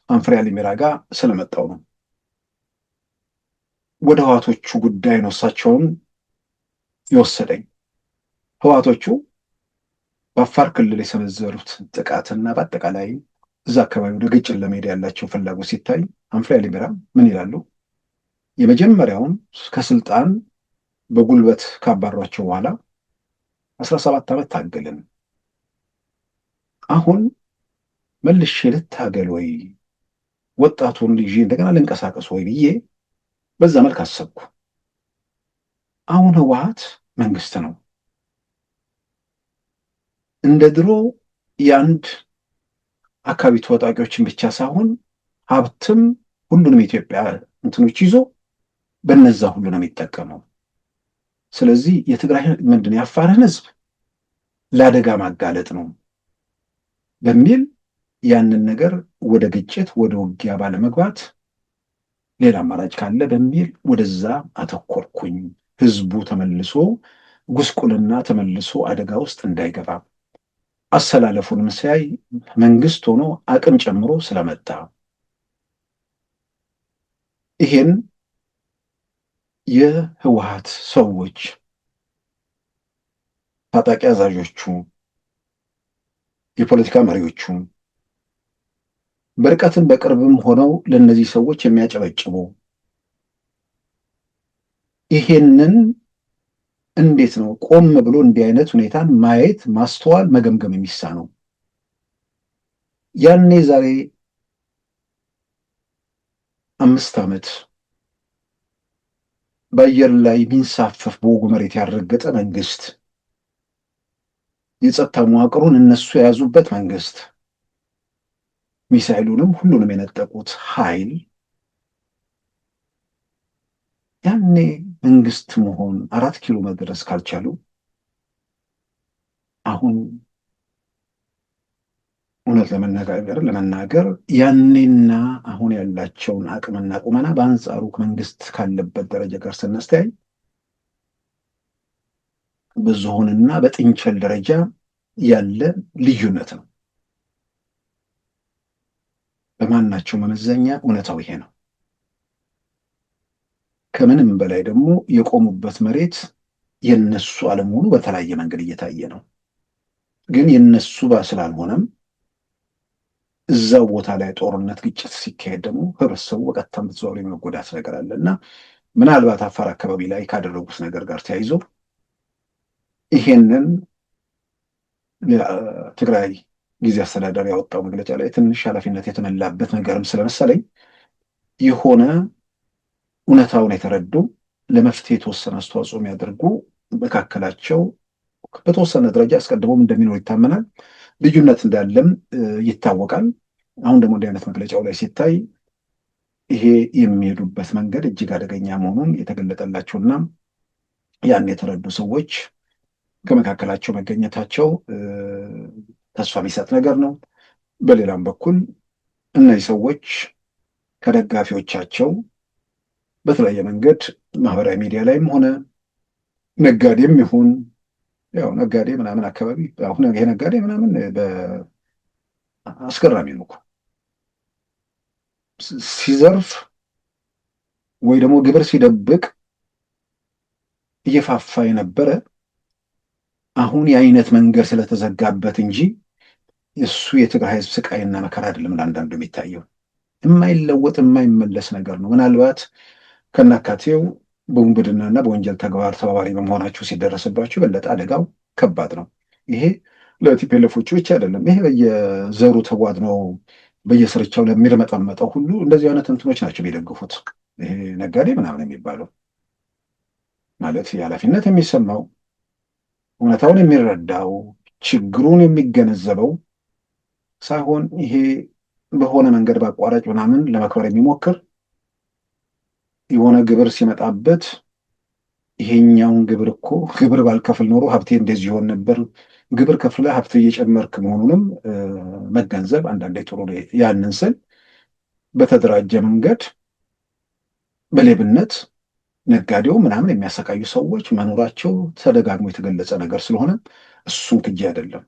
አንፍሬ አሊሚራ ጋር ስለመጣው ነው። ወደ ህዋቶቹ ጉዳይ ነው እሳቸውን የወሰደኝ። ህዋቶቹ በአፋር ክልል የሰነዘሩት ጥቃትና በአጠቃላይ እዛ አካባቢ ወደ ግጭት ለመሄድ ያላቸው ፍላጎት ሲታይ አንፍሬ አሊሚራ ምን ይላሉ? የመጀመሪያውን ከስልጣን በጉልበት ካባሯቸው በኋላ 17 ዓመት ታገልን። አሁን መልሼ ልታገል ወይ ወጣቱን ልጅ እንደገና ልንቀሳቀስ ወይ ብዬ በዛ መልክ አሰብኩ። አሁን ህወሓት መንግስት ነው። እንደ ድሮ የአንድ አካባቢ ተወጣቂዎችን ብቻ ሳይሆን ሀብትም ሁሉንም የኢትዮጵያ እንትኖች ይዞ በነዛ ሁሉ ነው የሚጠቀመው። ስለዚህ የትግራይ ምንድን የአፋርን ህዝብ ለአደጋ ማጋለጥ ነው በሚል ያንን ነገር ወደ ግጭት ወደ ውጊያ ባለመግባት ሌላ አማራጭ ካለ በሚል ወደዛ አተኮርኩኝ። ህዝቡ ተመልሶ ጉስቁልና ተመልሶ አደጋ ውስጥ እንዳይገባ አሰላለፉንም ሲያይ መንግስት ሆኖ አቅም ጨምሮ ስለመጣ ይሄን የህወሓት ሰዎች ታጣቂ አዛዦቹ፣ የፖለቲካ መሪዎቹ በርቀትም በቅርብም ሆነው ለነዚህ ሰዎች የሚያጨበጭቡ ይሄንን እንዴት ነው ቆም ብሎ እንዲህ አይነት ሁኔታን ማየት ማስተዋል መገምገም የሚሳነው? ያኔ ዛሬ 5 ዓመት በአየር ላይ የሚንሳፈፍ በወጉ መሬት ያልረገጠ መንግስት፣ የጸጥታ መዋቅሩን እነሱ የያዙበት መንግስት፣ ሚሳኤሉንም ሁሉንም የነጠቁት ኃይል ያኔ መንግስት መሆን 4 ኪሎ መድረስ ካልቻሉ አሁን እውነት ለመናገር ያኔና አሁን ያላቸውን አቅምና ቁመና በአንጻሩ መንግስት ካለበት ደረጃ ጋር ስናስተያይ በዝሆንና በጥንቸል ደረጃ ያለ ልዩነት ነው። በማናቸው መመዘኛ እውነታው ይሄ ነው። ከምንም በላይ ደግሞ የቆሙበት መሬት የነሱ አለመሆኑ በተለያየ መንገድ እየታየ ነው። ግን የነሱ ስላልሆነም እዛው ቦታ ላይ ጦርነት፣ ግጭት ሲካሄድ ደግሞ ህብረተሰቡ በቀጥታ በተዘዋዋሪ መጎዳት ነገር አለ እና ምናልባት አፋር አካባቢ ላይ ካደረጉት ነገር ጋር ተያይዞ ይሄንን ትግራይ ጊዜ አስተዳደር ያወጣው መግለጫ ላይ ትንሽ ኃላፊነት የተመላበት ነገርም ስለመሰለኝ የሆነ እውነታውን የተረዱ ለመፍትሄ የተወሰነ አስተዋጽኦ የሚያደርጉ መካከላቸው በተወሰነ ደረጃ አስቀድሞም እንደሚኖር ይታመናል። ልዩነት እንዳለም ይታወቃል። አሁን ደግሞ እንዲህ አይነት መግለጫው ላይ ሲታይ ይሄ የሚሄዱበት መንገድ እጅግ አደገኛ መሆኑን የተገለጠላቸውና ያን የተረዱ ሰዎች ከመካከላቸው መገኘታቸው ተስፋ የሚሰጥ ነገር ነው። በሌላም በኩል እነዚህ ሰዎች ከደጋፊዎቻቸው በተለያየ መንገድ ማህበራዊ ሚዲያ ላይም ሆነ ነጋዴም ይሁን ያው ነጋዴ ምናምን አካባቢ አሁን ይሄ ነጋዴ ምናምን አስገራሚ ነው እኮ ሲዘርፍ ወይ ደግሞ ግብር ሲደብቅ እየፋፋ የነበረ አሁን የአይነት መንገድ ስለተዘጋበት እንጂ እሱ የትግራይ ህዝብ ስቃይና መከራ አይደለም። ለአንዳንዱ የሚታየው የማይለወጥ የማይመለስ ነገር ነው። ምናልባት ከናካቴው በውንብድናና በወንጀል ተግባር ተባባሪ በመሆናቸው ሲደረስባቸው የበለጠ አደጋው ከባድ ነው። ይሄ ለቲፒኤልኤፎቹ ብቻ አይደለም። ይሄ በየዘሩ ተጓድነው በየስርቻው ለሚርመጠመጠው ሁሉ እንደዚህ አይነት እንትኖች ናቸው የሚደግፉት። ይሄ ነጋዴ ምናምን የሚባለው ማለት የኃላፊነት የሚሰማው እውነታውን የሚረዳው ችግሩን የሚገነዘበው ሳይሆን ይሄ በሆነ መንገድ በአቋራጭ ምናምን ለመክበር የሚሞክር የሆነ ግብር ሲመጣበት ይሄኛውን ግብር እኮ ግብር ባልከፍል ኖሮ ሀብቴ እንደዚህ ይሆን ነበር፣ ግብር ከፍለ ሀብት እየጨመርክ መሆኑንም መገንዘብ አንዳንዴ ጥሩ ነው። ያንን ስል በተደራጀ መንገድ በሌብነት ነጋዴው ምናምን የሚያሰቃዩ ሰዎች መኖራቸው ተደጋግሞ የተገለጸ ነገር ስለሆነ እሱን ክጄ አይደለም።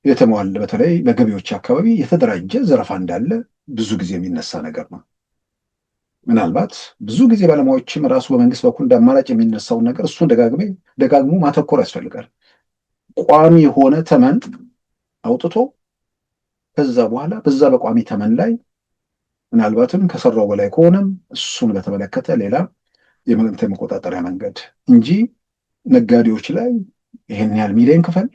የተሟላ በተለይ በገቢዎች አካባቢ የተደራጀ ዘረፋ እንዳለ ብዙ ጊዜ የሚነሳ ነገር ነው። ምናልባት ብዙ ጊዜ ባለሙያዎችም ራሱ በመንግስት በኩል እንደ አማራጭ የሚነሳውን ነገር እሱን ደጋግሞ ማተኮር ያስፈልጋል። ቋሚ የሆነ ተመን አውጥቶ ከዛ በኋላ በዛ በቋሚ ተመን ላይ ምናልባትም ከሰራው በላይ ከሆነም እሱን በተመለከተ ሌላ የመቆጣጠሪያ መንገድ እንጂ ነጋዴዎች ላይ ይሄን ያህል ሚሊዮን ክፈል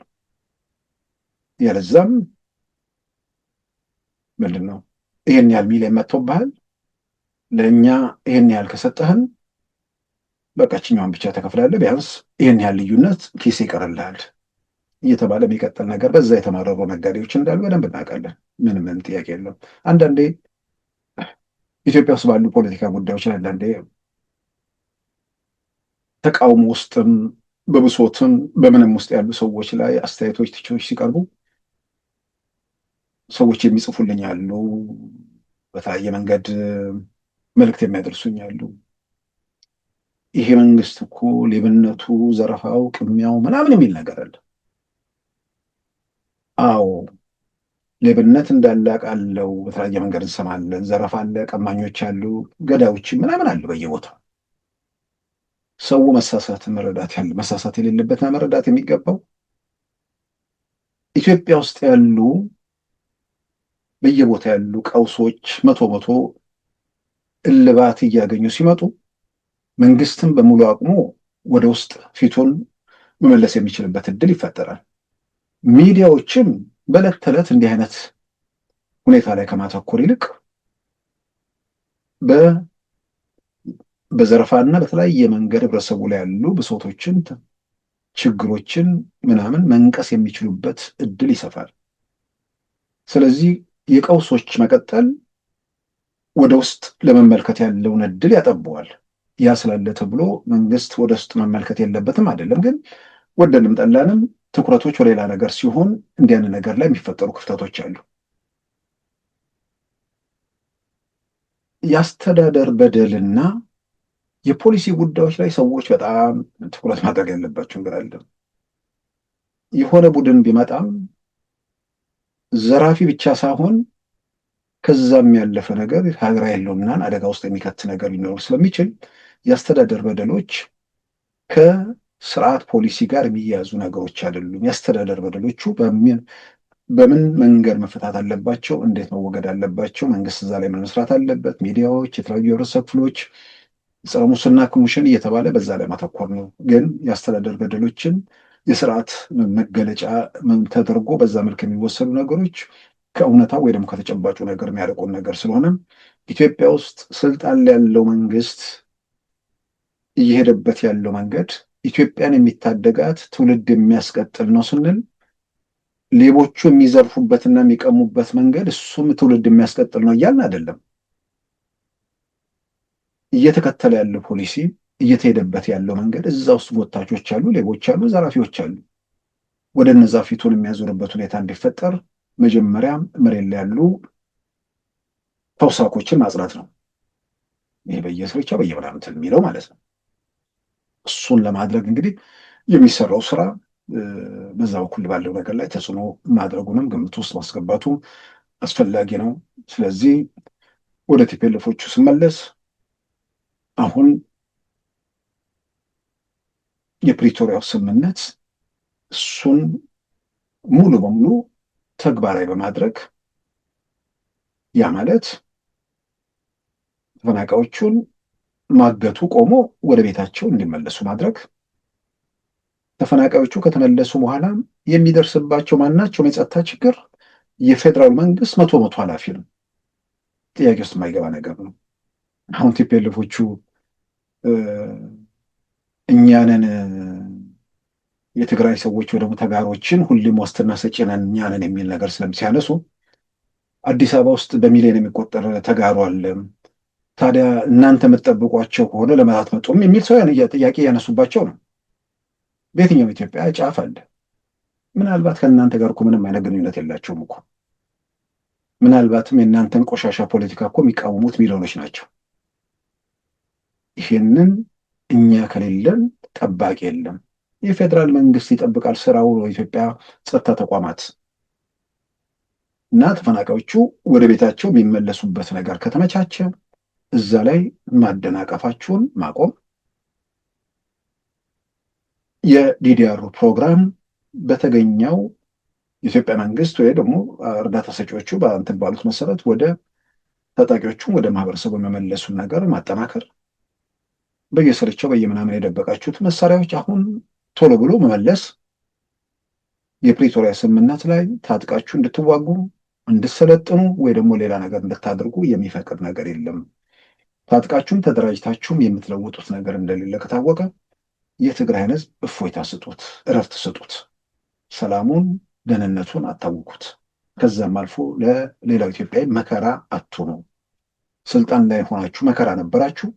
ያለዛም ምንድን ነው ይሄን ያህል ሚሊዮን መጥቶብሃል ለእኛ ይሄን ያህል ከሰጠህን በቃችኛውን ብቻ ተከፍላለህ፣ ቢያንስ ይሄን ያህል ልዩነት ኪስ ይቀርልሃል እየተባለ የሚቀጥል ነገር በዛ የተማረሩ ነጋዴዎች እንዳሉ በደንብ እናውቃለን። ምንም ጥያቄ የለውም። አንዳንዴ ኢትዮጵያ ውስጥ ባሉ ፖለቲካ ጉዳዮች ላይ አንዳንዴ ተቃውሞ ውስጥም በብሶትም በምንም ውስጥ ያሉ ሰዎች ላይ አስተያየቶች፣ ትችቶች ሲቀርቡ ሰዎች የሚጽፉልኝ አሉ፣ በተለያየ መንገድ መልእክት የሚያደርሱኝ አሉ። ይሄ መንግስት እኮ ሌብነቱ፣ ዘረፋው፣ ቅሚያው ምናምን የሚል ነገር አለ። አዎ ሌብነት እንዳለ አውቃለሁ። በተለያየ መንገድ እንሰማለን። ዘረፋ አለ፣ ቀማኞች አሉ፣ ገዳዮች ምናምን አሉ በየቦታው። ሰው መሳሳት የሌለበትና መረዳት የሚገባው ኢትዮጵያ ውስጥ ያሉ በየቦታ ያሉ ቀውሶች መቶ እልባት እያገኙ ሲመጡ መንግስትም በሙሉ አቅሙ ወደ ውስጥ ፊቱን መመለስ የሚችልበት እድል ይፈጠራል። ሚዲያዎችም በዕለት ተዕለት እንዲህ አይነት ሁኔታ ላይ ከማተኮር ይልቅ በዘረፋና በተለያየ መንገድ ህብረተሰቡ ላይ ያሉ ብሶቶችን፣ ችግሮችን ምናምን መንቀስ የሚችሉበት እድል ይሰፋል። ስለዚህ የቀውሶች መቀጠል ወደ ውስጥ ለመመልከት ያለውን እድል ያጠበዋል። ያ ስላለ ተብሎ መንግስት ወደ ውስጥ መመልከት የለበትም አይደለም። ግን ወደንም ጠላንም ትኩረቶች ወደ ሌላ ነገር ሲሆን እንዲያን ነገር ላይ የሚፈጠሩ ክፍተቶች አሉ። የአስተዳደር በደልና የፖሊሲ ጉዳዮች ላይ ሰዎች በጣም ትኩረት ማድረግ ያለባቸው እንግዲህ የሆነ ቡድን ቢመጣም ዘራፊ ብቻ ሳይሆን ከዛም ያለፈ ነገር ሀገራዊ ህልውናን አደጋ ውስጥ የሚከት ነገር ሊኖር ስለሚችል የአስተዳደር በደሎች ከስርዓት ፖሊሲ ጋር የሚያያዙ ነገሮች አይደሉም። የአስተዳደር በደሎቹ በምን መንገድ መፈታት አለባቸው፣ እንዴት መወገድ አለባቸው፣ መንግስት እዛ ላይ መስራት አለበት፣ ሚዲያዎች፣ የተለያዩ የህብረተሰብ ክፍሎች፣ ጸረ ሙስና ኮሚሽን እየተባለ በዛ ላይ ማተኮር ነው። ግን የአስተዳደር በደሎችን የስርዓት መገለጫ ተደርጎ በዛ መልክ የሚወሰዱ ነገሮች ከእውነታው ወይ ደግሞ ከተጨባጩ ነገር የሚያደርቁን ነገር ስለሆነ ኢትዮጵያ ውስጥ ስልጣን ላይ ያለው መንግስት እየሄደበት ያለው መንገድ ኢትዮጵያን የሚታደጋት ትውልድ የሚያስቀጥል ነው ስንል ሌቦቹ የሚዘርፉበትና የሚቀሙበት መንገድ እሱም ትውልድ የሚያስቀጥል ነው እያልን አይደለም። እየተከተለ ያለው ፖሊሲ እየተሄደበት ያለው መንገድ እዛ ውስጥ ጎታቾች አሉ፣ ሌቦች አሉ፣ ዘራፊዎች አሉ። ወደ እነዛ ፊቱን የሚያዞርበት ሁኔታ እንዲፈጠር መጀመሪያ መሬት ላይ ያሉ ተውሳኮችን ማጽዳት ነው። ይሄ በየስርቻ በየምናምን የሚለው ማለት ነው። እሱን ለማድረግ እንግዲህ የሚሰራው ስራ በዛ በኩል ባለው ነገር ላይ ተጽዕኖ ማድረጉንም ግምት ውስጥ ማስገባቱ አስፈላጊ ነው። ስለዚህ ወደ ቲፒኤልኤፎቹ ስመለስ አሁን የፕሪቶሪያው ስምምነት እሱን ሙሉ በሙሉ ተግባራዊ በማድረግ ያ ማለት ተፈናቃዮቹን ማገቱ ቆሞ ወደ ቤታቸው እንዲመለሱ ማድረግ፣ ተፈናቃዮቹ ከተመለሱ በኋላ የሚደርስባቸው ማናቸውም የጸጥታ ችግር የፌዴራል መንግስት መቶ ኃላፊ ነው። ጥያቄ ውስጥ የማይገባ ነገር ነው። አሁን ቲፒኤልኤፎቹ እኛንን የትግራይ ሰዎች ወይ ደግሞ ተጋሮችን ሁሌም ዋስትና ሰጪ ነን እኛ ነን የሚል ነገር ሲያነሱ አዲስ አበባ ውስጥ በሚሊዮን የሚቆጠር ተጋሩ አለ። ታዲያ እናንተ የምትጠብቋቸው ከሆነ ለምን አትመጡም የሚል ሰው ጥያቄ ያነሱባቸው ነው። በየትኛውም ኢትዮጵያ ጫፍ አለ። ምናልባት ከእናንተ ጋር እኮ ምንም አይነት ግንኙነት የላቸውም እኮ። ምናልባትም የእናንተን ቆሻሻ ፖለቲካ እኮ የሚቃወሙት ሚሊዮኖች ናቸው። ይህንን እኛ ከሌለን ጠባቂ የለም። የፌዴራል መንግስት ይጠብቃል ስራው የኢትዮጵያ ጸጥታ ተቋማት እና ተፈናቃዮቹ ወደ ቤታቸው የሚመለሱበት ነገር ከተመቻቸ እዛ ላይ ማደናቀፋችሁን ማቆም፣ የዲዲአር ፕሮግራም በተገኘው የኢትዮጵያ መንግስት ወይ ደግሞ እርዳታ ሰጪዎቹ በእንትን ባሉት መሰረት ወደ ታጣቂዎቹም ወደ ማህበረሰቡ የመመለሱን ነገር ማጠናከር፣ በየስርቻው በየምናምን የደበቃችሁት መሳሪያዎች አሁን ቶሎ ብሎ መመለስ፣ የፕሪቶሪያ ስምምነት ላይ ታጥቃችሁ እንድትዋጉ እንድትሰለጥኑ ወይ ደግሞ ሌላ ነገር እንድታደርጉ የሚፈቅድ ነገር የለም። ታጥቃችሁም ተደራጅታችሁም የምትለውጡት ነገር እንደሌለ ከታወቀ የትግራይን ህዝብ እፎይታ ስጡት፣ እረፍት ስጡት፣ ሰላሙን ደህንነቱን አታውቁት። ከዛም አልፎ ለሌላው ኢትዮጵያዊ መከራ አትሁኑ። ስልጣን ላይ ሆናችሁ መከራ ነበራችሁ፣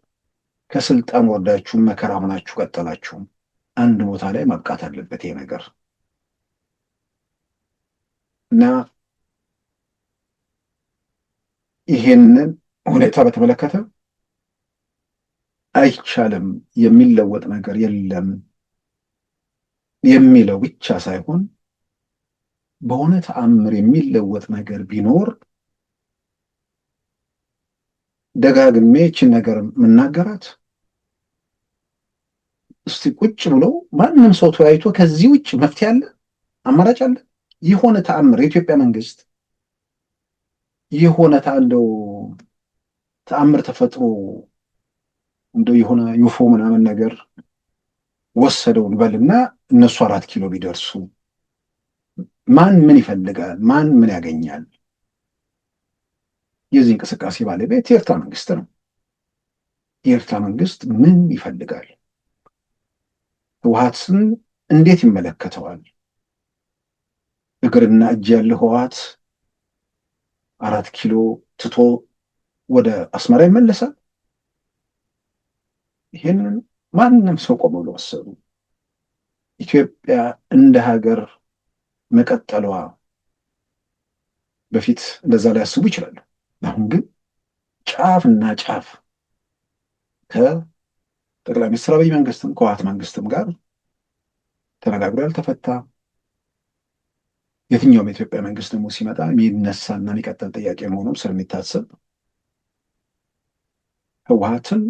ከስልጣን ወርዳችሁ መከራ ሆናችሁ ቀጠላችሁ። አንድ ቦታ ላይ ማብቃት አለበት ይሄ ነገር እና ይሄንን ሁኔታ በተመለከተ አይቻልም፣ የሚለወጥ ነገር የለም የሚለው ብቻ ሳይሆን በሆነ ተአምር የሚለወጥ ነገር ቢኖር ደጋግሜ ይህችን ነገር የምናገራት እስቲ ቁጭ ብለው ማንም ሰው ተወያይቶ ከዚህ ውጭ መፍትሄ አለ፣ አማራጭ አለ? የሆነ ተአምር የኢትዮጵያ መንግስት የሆነ ተአምር ተፈጥሮ እንደው የሆነ ዩፎ ምናምን ነገር ወሰደውን በልና እነሱ 4 ኪሎ ቢደርሱ ማን ምን ይፈልጋል? ማን ምን ያገኛል? የዚህ እንቅስቃሴ ባለቤት የኤርትራ መንግስት ነው። የኤርትራ መንግስት ምን ይፈልጋል? ህወሓትን እንዴት ይመለከተዋል? እግርና እጅ ያለ ህወሓት 4 ኪሎ ትቶ ወደ አስመራ ይመለሳል? ይህንን ማንም ሰው ቆም ብሎ ወሰዱ። ኢትዮጵያ እንደ ሀገር መቀጠሏ በፊት እንደዛ ላይ ያስቡ ይችላሉ። አሁን ግን ጫፍና ጫፍ ከጠቅላይ ሚኒስትር አብይ መንግስትም ከህወሓት መንግስትም ጋር ተነጋግሮ ያልተፈታ የትኛውም የኢትዮጵያ መንግስት ደግሞ ሲመጣ የሚነሳና የሚቀጥል ጥያቄ መሆኑም ስለሚታሰብ ህወሓትን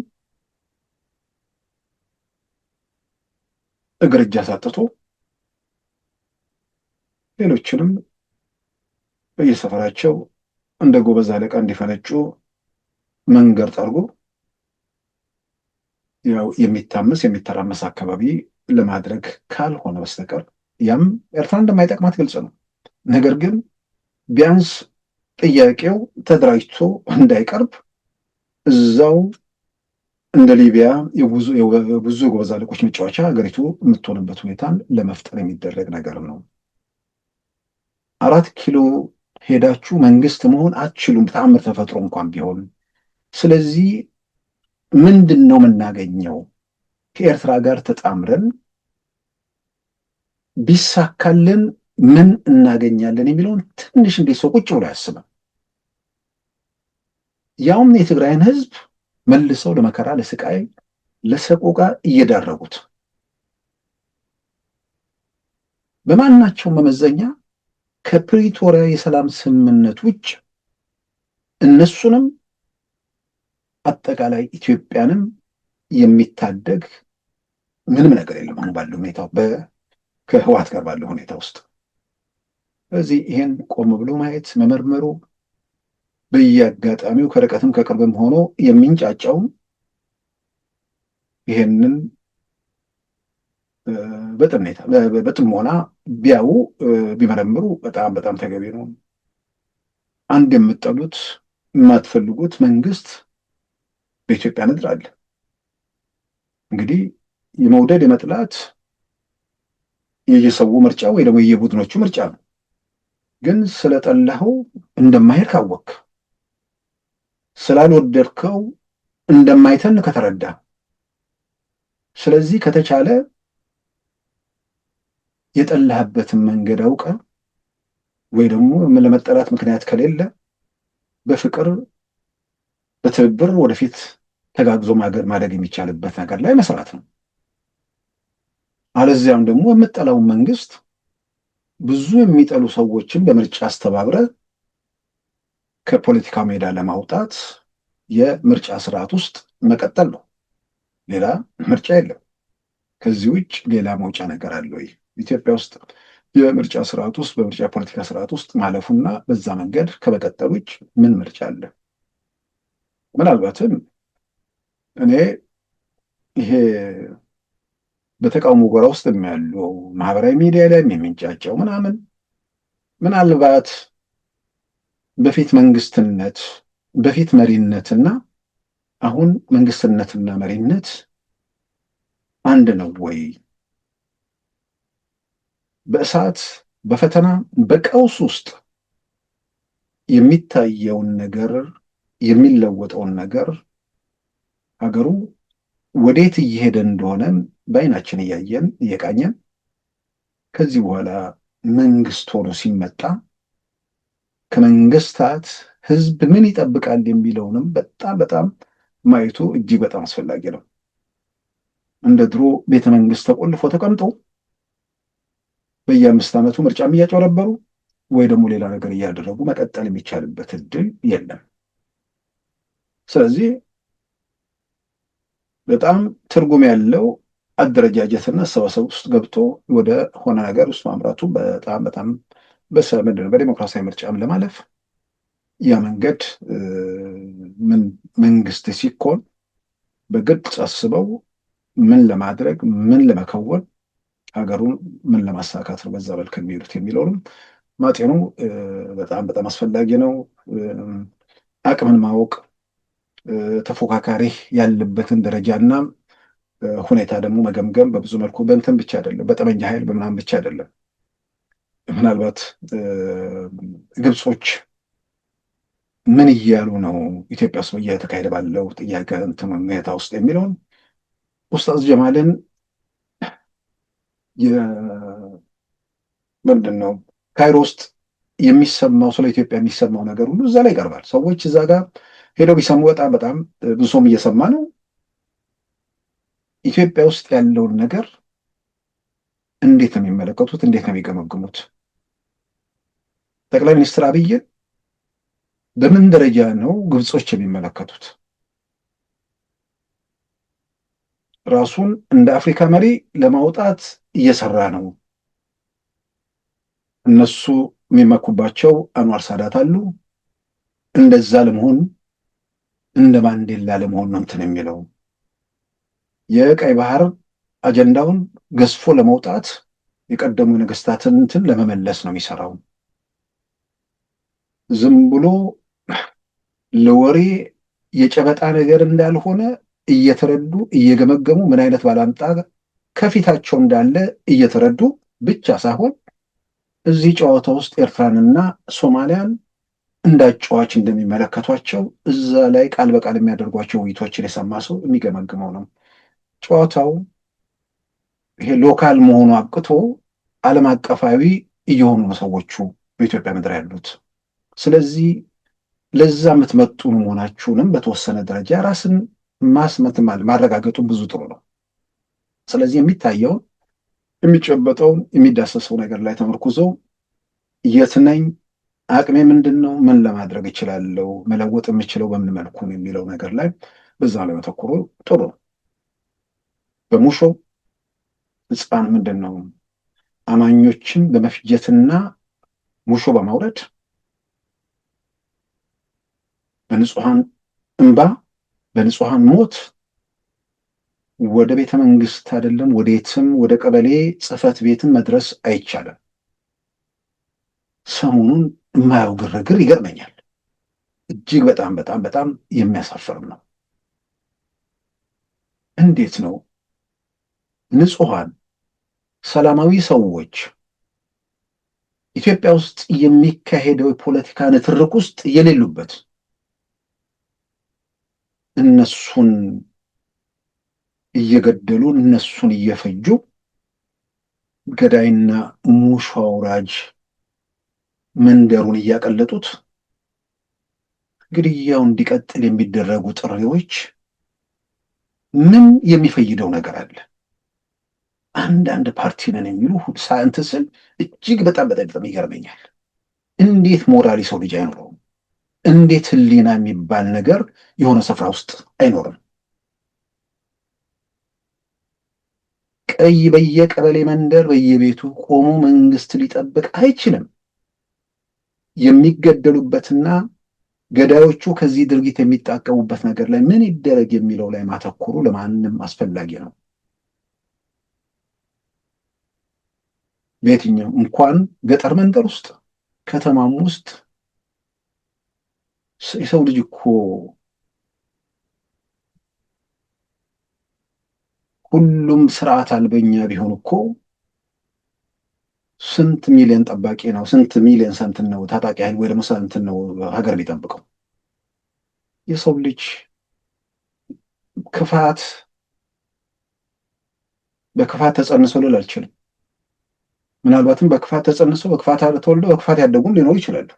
እግር እጅ አሳጥቶ ሌሎችንም በየሰፈራቸው እንደ ጎበዝ አለቃ እንዲፈነጩ መንገድ ጠርጎ ያው የሚተራመስ አካባቢ ለማድረግ ካልሆነ በስተቀር ያም ኤርትራ እንደማይጠቅማት ግልጽ ነው። ነገር ግን ቢያንስ ጥያቄው ተደራጅቶ እንዳይቀርብ እዛው እንደ ሊቢያ የብዙ ጎበዝ አለቆች መጫወቻ ሀገሪቱ የምትሆንበት ሁኔታን ለመፍጠር የሚደረግ ነገር ነው። 4 ኪሎ ሄዳችሁ መንግስት መሆን አትችሉም፣ ተአምር ተፈጥሮ እንኳን ቢሆን። ስለዚህ ምንድን ነው የምናገኘው? ከኤርትራ ጋር ተጣምረን ቢሳካልን ምን እናገኛለን የሚለውን ትንሽ እንዴት ሰው ቁጭ ብሎ ያስባል? ያውም የትግራይን ህዝብ መልሰው ለመከራ፣ ለስቃይ፣ ለሰቆቃ እየዳረጉት በማናቸው መመዘኛ ከፕሪቶሪያ የሰላም ስምምነት ውጭ እነሱንም አጠቃላይ ኢትዮጵያንም የሚታደግ ምንም ነገር የለም አሁን ባለው ሁኔታ ከህወሓት ጋር ባለው ሁኔታ ውስጥ። ስለዚህ ይሄን ቆም ብሎ ማየት መመርመሩ በየአጋጣሚው ከርቀትም ከቅርብም ሆኖ የሚንጫጫውን ይሄንን በጥሞና ቢያዩ ቢመረምሩ በጣም በጣም ተገቢ ነው። አንድ የምትጠሉት የማትፈልጉት መንግስት በኢትዮጵያ ምድር አለ። እንግዲህ የመውደድ የመጥላት የየሰው ምርጫ ወይ ደግሞ የየቡድኖቹ ምርጫ ነው። ግን ስለጠላኸው እንደማይሄድ ካወቅ፣ ስላልወደድከው እንደማይተን ከተረዳ፣ ስለዚህ ከተቻለ የጠላህበትን መንገድ አውቀ ወይ ደግሞ ለመጠላት ምክንያት ከሌለ በፍቅር በትብብር ወደፊት ተጋግዞ ማደግ የሚቻልበት ነገር ላይ መስራት ነው። አለዚያም ደግሞ የምጠላውን መንግስት ብዙ የሚጠሉ ሰዎችን በምርጫ አስተባብረ ከፖለቲካ ሜዳ ለማውጣት የምርጫ ስርዓት ውስጥ መቀጠል ነው። ሌላ ምርጫ የለም። ከዚህ ውጭ ሌላ መውጫ ነገር አለ ወይ? ኢትዮጵያ ውስጥ የምርጫ ስርዓት ውስጥ በምርጫ ፖለቲካ ስርዓት ውስጥ ማለፉና በዛ መንገድ ከመቀጠል ውጭ ምን ምርጫ አለ? ምናልባትም እኔ ይሄ በተቃውሞ ጎራ ውስጥ ያለው ማህበራዊ ሚዲያ ላይ የሚንጫጫው ምናምን ምናልባት በፊት መንግስትነት በፊት መሪነትና አሁን መንግስትነትና መሪነት አንድ ነው ወይ? በእሳት በፈተና በቀውስ ውስጥ የሚታየውን ነገር የሚለወጠውን ነገር ሀገሩ ወዴት እየሄደ እንደሆነ በአይናችን እያየን እየቃኘን ከዚህ በኋላ መንግስት ሆኖ ሲመጣ ከመንግስታት ህዝብ ምን ይጠብቃል የሚለውንም በጣም ማየቱ እጅግ በጣም አስፈላጊ ነው። እንደ ድሮ ቤተ መንግስት ተቆልፎ ተቀምጦ በየ5 ዓመቱ ምርጫም እያጭበረበሩ ወይ ደግሞ ሌላ ነገር እያደረጉ መቀጠል የሚቻልበት እድል የለም። ስለዚህ በጣም ትርጉም ያለው አደረጃጀትና አሰባሰብ ውስጥ ገብቶ ወደ ሆነ ነገር ውስጥ ማምራቱ በጣም በዲሞክራሲያዊ ምርጫም ለማለፍ ያ መንገድ መንግስት ሲኮን በግልጽ አስበው ምን ለማድረግ ምን ለመከወን ሀገሩን ምን ለማሳካት ነው በዛ መልክ የሚሄዱት የሚለውንም ማጤኑ በጣም አስፈላጊ ነው። አቅምን ማወቅ ተፎካካሪ ያለበትን ደረጃና ሁኔታ ደግሞ መገምገም በብዙ መልኩ በእንትን ብቻ አይደለም፣ በጠመንጃ ኃይል በምናምን ብቻ አይደለም። ምናልባት ግብጾች ምን እያሉ ነው ኢትዮጵያ ውስጥ እየተካሄደ ባለው ጥያቄ እንትን ሁኔታ ውስጥ የሚለውን ኡስታዝ ጀማልን ምንድን ነው ካይሮ ውስጥ የሚሰማው ስለ ኢትዮጵያ የሚሰማው ነገር ሁሉ እዛ ላይ ይቀርባል። ሰዎች እዛ ጋር ሄደው ቢሰሙ በጣም ብዙ ሰውም እየሰማ ነው። ኢትዮጵያ ውስጥ ያለውን ነገር እንዴት ነው የሚመለከቱት? እንዴት ነው የሚገመግሙት? ጠቅላይ ሚኒስትር አብይን በምን ደረጃ ነው ግብጾች የሚመለከቱት? ራሱን እንደ አፍሪካ መሪ ለማውጣት እየሰራ ነው። እነሱ የሚመኩባቸው አንዋር ሳዳት አሉ። እንደዛ ለመሆን እንደ ማንዴላ ለመሆን ነው እንትን የሚለው የቀይ ባህር አጀንዳውን ገዝፎ ለመውጣት የቀደሙ ነገስታትን እንትን ለመመለስ ነው የሚሰራው። ዝም ብሎ ለወሬ የጨበጣ ነገር እንዳልሆነ እየተረዱ እየገመገሙ ምን አይነት ባላንጣ ከፊታቸው እንዳለ እየተረዱ ብቻ ሳይሆን እዚህ ጨዋታ ውስጥ ኤርትራንና ሶማሊያን እንዳጫዋች እንደሚመለከቷቸው እዛ ላይ ቃል በቃል የሚያደርጓቸው ውይይቶችን የሰማ ሰው የሚገመግመው ነው። ጨዋታው ይሄ ሎካል መሆኑ አብቅቶ ዓለም አቀፋዊ እየሆኑ ነው ሰዎቹ በኢትዮጵያ ምድር ያሉት። ስለዚህ ለዛ የምትመጡን መሆናችሁንም በተወሰነ ደረጃ ራስን ማረጋገጡን ብዙ ጥሩ ነው። ስለዚህ የሚታየውን የሚጨበጠውን የሚዳሰሰው ነገር ላይ ተመርኩዘው የት ነኝ፣ አቅሜ ምንድን ነው፣ ምን ለማድረግ እችላለሁ፣ መለወጥ የምችለው በምን መልኩ ነው የሚለው ነገር ላይ በዛ ላይ መተኮሩ ጥሩ ነው። በሙሾ ህፃን ምንድን ነው አማኞችን በመፍጀትና ሙሾ በማውረድ በንጹሐን እንባ በንጹሐን ሞት ወደ ቤተ መንግስት አይደለም ወዴትም ወደ ቀበሌ ጽህፈት ቤትም መድረስ አይቻልም። ሰሞኑን የማየው ግርግር ይገርመኛል። እጅግ በጣም የሚያሳፍርም ነው። እንዴት ነው ንጹሐን ሰላማዊ ሰዎች ኢትዮጵያ ውስጥ የሚካሄደው የፖለቲካ ንትርክ ውስጥ የሌሉበት እነሱን እየገደሉ እነሱን እየፈጁ ገዳይና ሙሾ አውራጅ መንደሩን እያቀለጡት ግድያው እንዲቀጥል የሚደረጉ ጥሪዎች ምን የሚፈይደው ነገር አለ? አንዳንድ ፓርቲ ነን የሚሉ ሳንት ስል እጅግ በጣም ይገርመኛል። እንዴት ሞራል ሰው ልጅ አይኖረውም? እንዴት ህሊና የሚባል ነገር የሆነ ስፍራ ውስጥ አይኖርም? ቀይ በየቀበሌ መንደር በየቤቱ ቆሞ መንግስት ሊጠብቅ አይችልም። የሚገደሉበትና ገዳዮቹ ከዚህ ድርጊት የሚጣቀሙበት ነገር ላይ ምን ይደረግ የሚለው ላይ ማተኮሩ ለማንም አስፈላጊ ነው። በየትኛው እንኳን ገጠር መንደር ውስጥ ከተማም ውስጥ የሰው ልጅ እኮ ሁሉም ስርዓት አልበኛ ቢሆን እኮ ስንት ሚሊዮን ጠባቂ ነው? ስንት ሚሊዮን ሰንትን ነው ታጣቂ ኃይል ወይ ደግሞ ሰንትን ነው ሀገር ሊጠብቀው? የሰው ልጅ ክፋት በክፋት ተጸንሶ ልል አልችልም። ምናልባትም በክፋት ተጸንሶ በክፋት ተወልደው በክፋት ያደጉም ሊኖሩ ይችላሉ።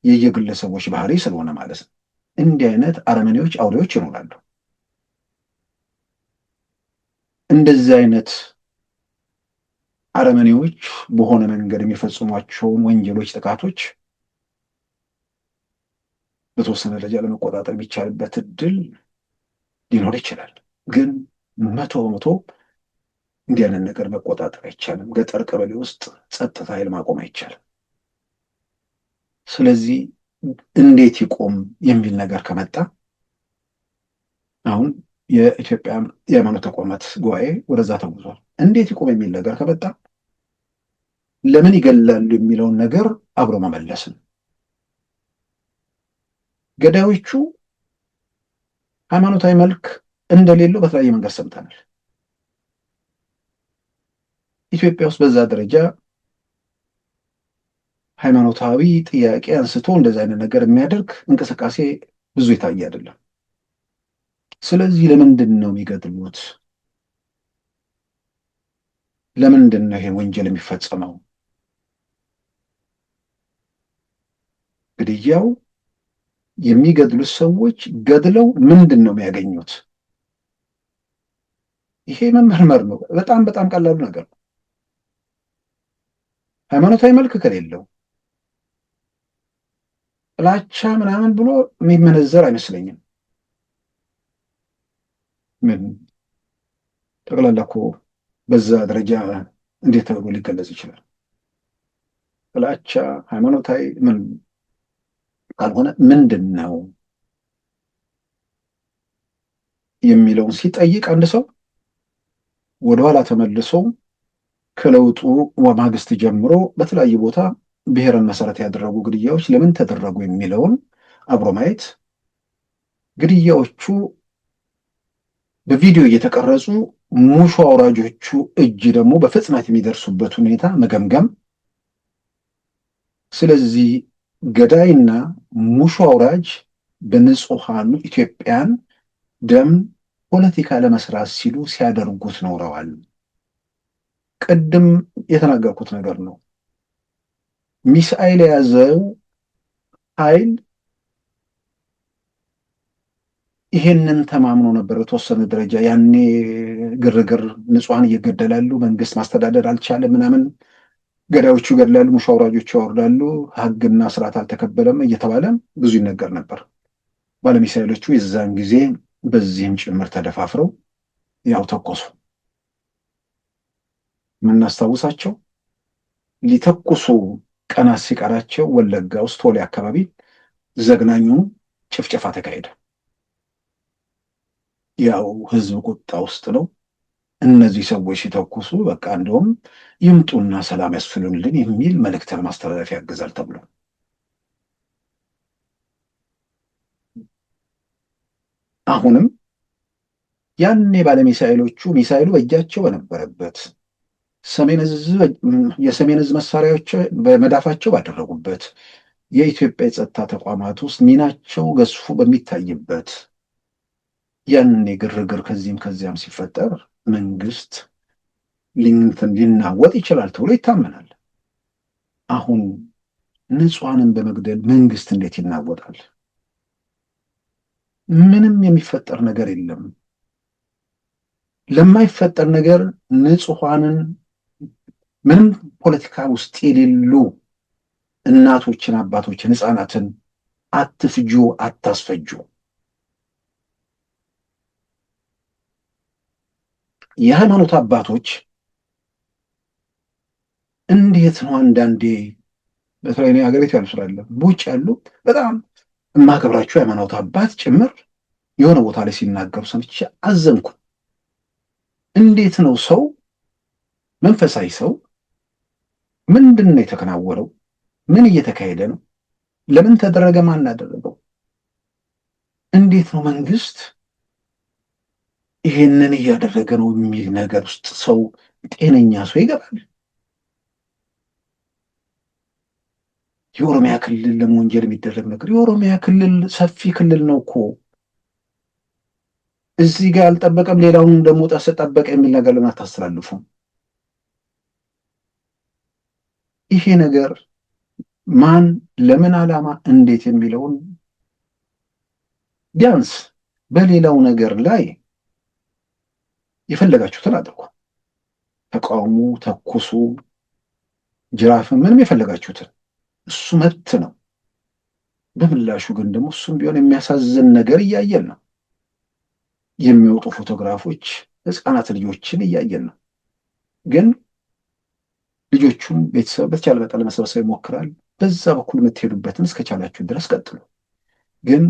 የየግለሰቦች ባህሪ ስለሆነ ማለት ነው። እንዲህ አይነት አረመኔዎች፣ አውሬዎች ይኖራሉ። እንደዚህ አይነት አረመኔዎች በሆነ መንገድ የሚፈጽሟቸውን ወንጀሎች፣ ጥቃቶች በተወሰነ ደረጃ ለመቆጣጠር የሚቻልበት እድል ሊኖር ይችላል። ግን 100% እንዲህ አይነት ነገር መቆጣጠር አይቻልም። ገጠር ቀበሌ ውስጥ ጸጥታ ኃይል ማቆም አይቻልም። ስለዚህ እንዴት ይቆም የሚል ነገር ከመጣ አሁን የኢትዮጵያ የሃይማኖት ተቋማት ጉባኤ ወደዛ ተጉዟል። እንዴት ይቆም የሚል ነገር ከመጣ ለምን ይገላሉ የሚለውን ነገር አብሮ መመለስን፣ ገዳዮቹ ሃይማኖታዊ መልክ እንደሌለው በተለያየ መንገድ ሰምተናል። ኢትዮጵያ ውስጥ በዛ ደረጃ ሃይማኖታዊ ጥያቄ አንስቶ እንደዛ አይነት ነገር የሚያደርግ እንቅስቃሴ ብዙ የታየ አይደለም። ስለዚህ ለምንድን ነው የሚገድሉት? ለምንድን ነው ይሄ ወንጀል የሚፈጸመው? ግድያው የሚገድሉት ሰዎች ገድለው ምንድን ነው የሚያገኙት? ይሄ መመርመር ነው። በጣም ቀላሉ ነገር ነው። ሃይማኖታዊ መልክ ከሌለው ጥላቻ ምናምን ብሎ የሚመነዘር አይመስለኝም። ምን ጠቅላላ እኮ በዛ ደረጃ እንዴት ተብሎ ሊገለጽ ይችላል? ጥላቻ ሃይማኖታዊ ምን ካልሆነ ምንድን ነው የሚለውን ሲጠይቅ አንድ ሰው ወደኋላ ተመልሶ ከለውጡ ማግስት ጀምሮ በተለያየ ቦታ ብሔርን መሰረት ያደረጉ ግድያዎች ለምን ተደረጉ የሚለውን አብሮ ማየት፣ ግድያዎቹ በቪዲዮ እየተቀረጹ ሙሾ አውራጆቹ እጅ ደግሞ በፍጥነት የሚደርሱበት ሁኔታ መገምገም። ስለዚህ ገዳይና ሙሾ አውራጅ በንጹሐኑ ኢትዮጵያን ደም ፖለቲካ ለመስራት ሲሉ ሲያደርጉት ኖረዋል። ቅድም የተናገርኩት ነገር ነው። ሚሳኤል የያዘው ኃይል ይሄንን ተማምኖ ነበር በተወሰነ ደረጃ። ያኔ ግርግር፣ ንጹሐን እየገደላሉ፣ መንግስት ማስተዳደር አልቻለም ምናምን፣ ገዳዮቹ ይገድላሉ፣ ሙሾ አውራጆቹ ያወርዳሉ፣ ህግና ስርዓት አልተከበረም እየተባለ ብዙ ይነገር ነበር። ባለሚሳኤሎቹ የዛን ጊዜ በዚህም ጭምር ተደፋፍረው ያው ተኮሱ። የምናስታውሳቸው ሊተኩሱ ቀናት ሲቀራቸው ወለጋ ውስጥ ቶሌ አካባቢ ዘግናኙ ጭፍጨፋ ተካሄደ። ያው ህዝብ ቁጣ ውስጥ ነው። እነዚህ ሰዎች ሲተኩሱ በቃ እንደውም ይምጡና ሰላም ያስፍኑልን የሚል መልእክት ለማስተላለፍ ያግዛል ተብሎ አሁንም ያኔ ባለሚሳኤሎቹ ሚሳኤሉ በእጃቸው በነበረበት የሰሜን ዕዝ መሳሪያዎች በመዳፋቸው ባደረጉበት የኢትዮጵያ የጸጥታ ተቋማት ውስጥ ሚናቸው ገዝፎ በሚታይበት ያኔ ግርግር ከዚህም ከዚያም ሲፈጠር መንግስት ሊናወጥ ይችላል ተብሎ ይታመናል። አሁን ንጹሐንን በመግደል መንግስት እንዴት ይናወጣል? ምንም የሚፈጠር ነገር የለም። ለማይፈጠር ነገር ንጹሐንን ምንም ፖለቲካ ውስጥ የሌሉ እናቶችን፣ አባቶችን፣ ህፃናትን አትፍጁ፣ አታስፈጁ። የሃይማኖት አባቶች እንዴት ነው አንዳንዴ በተለይ እኔ ሀገር ቤት ያሉ ስላለ በውጭ ያሉ በጣም የማከብራቸው የሃይማኖት አባት ጭምር የሆነ ቦታ ላይ ሲናገሩ ሰምቼ አዘንኩ። እንዴት ነው ሰው መንፈሳዊ ሰው ምንድን ነው የተከናወረው? ምን እየተካሄደ ነው? ለምን ተደረገ? ማን አደረገው? እንዴት ነው መንግስት ይሄንን እያደረገ ነው የሚል ነገር ውስጥ ሰው ጤነኛ ሰው ይገባል? የኦሮሚያ ክልል ለመወንጀል የሚደረግ ነገር የኦሮሚያ ክልል ሰፊ ክልል ነው እኮ እዚህ ጋር አልጠበቀም ሌላውን ደግሞ ጠበቀ የሚል ነገር ለምን አታስተላልፉም? ይሄ ነገር ማን ለምን ዓላማ እንዴት የሚለውን ቢያንስ በሌላው ነገር ላይ የፈለጋችሁትን አድርጉ። ተቃውሙ፣ ተኩሱ፣ ጅራፍ፣ ምንም የፈለጋችሁትን እሱ መብት ነው። በምላሹ ግን ደግሞ እሱም ቢሆን የሚያሳዝን ነገር እያየን ነው። የሚወጡ ፎቶግራፎች ህፃናት ልጆችን እያየን ነው። ግን ልጆቹን ቤተሰብ በተቻለ መጠን ለመሰብሰብ ይሞክራል። በዛ በኩል የምትሄዱበትን እስከቻላችሁ ድረስ ቀጥሉ። ግን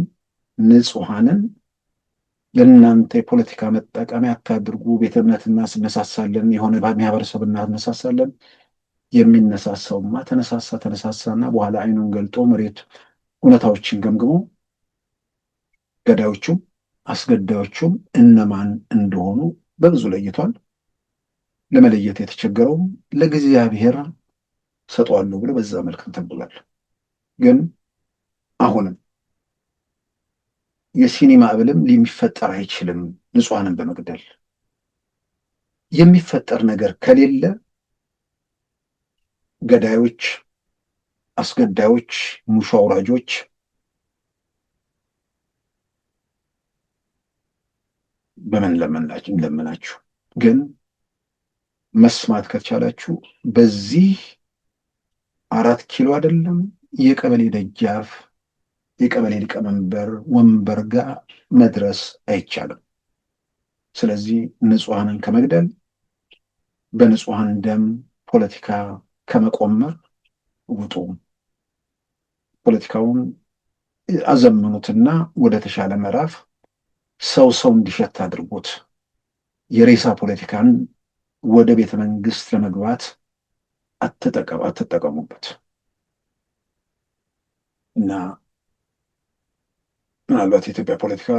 ንጹሐንን ለእናንተ የፖለቲካ መጠቀሚያ አታድርጉ። ቤተ እምነት እናስነሳሳለን፣ የሆነ ማህበረሰብ እናነሳሳለን። የሚነሳሳውማ ተነሳሳና በኋላ አይኑን ገልጦ መሬት እውነታዎችን ገምግሞ ገዳዮቹም አስገዳዮቹም እነማን እንደሆኑ በብዙ ለይቷል። ለመለየት የተቸገረውም ለእግዚአብሔር ሰጠዋለሁ ብሎ በዛ መልክ ተብሏል። ግን አሁንም የሲኒማ እብልም ሊፈጠር አይችልም። ንጹሐንን በመግደል የሚፈጠር ነገር ከሌለ ገዳዮች፣ አስገዳዮች፣ ሙሾ አውራጆች በምን ለመናችሁ ግን መስማት ከቻላችሁ በዚህ 4 ኪሎ አይደለም የቀበሌ ደጃፍ የቀበሌ ሊቀመንበር ወንበር ጋር መድረስ አይቻልም። ስለዚህ ንጹሐንን ከመግደል በንጹሐን ደም ፖለቲካ ከመቆመር ውጡ። ፖለቲካውን አዘምኑትና ወደ ተሻለ ምዕራፍ ሰው እንዲሸት አድርጉት። የሬሳ ፖለቲካን ወደ ቤተ መንግስት ለመግባት አትጠቀሙበት እና ምናልባት የኢትዮጵያ ፖለቲካ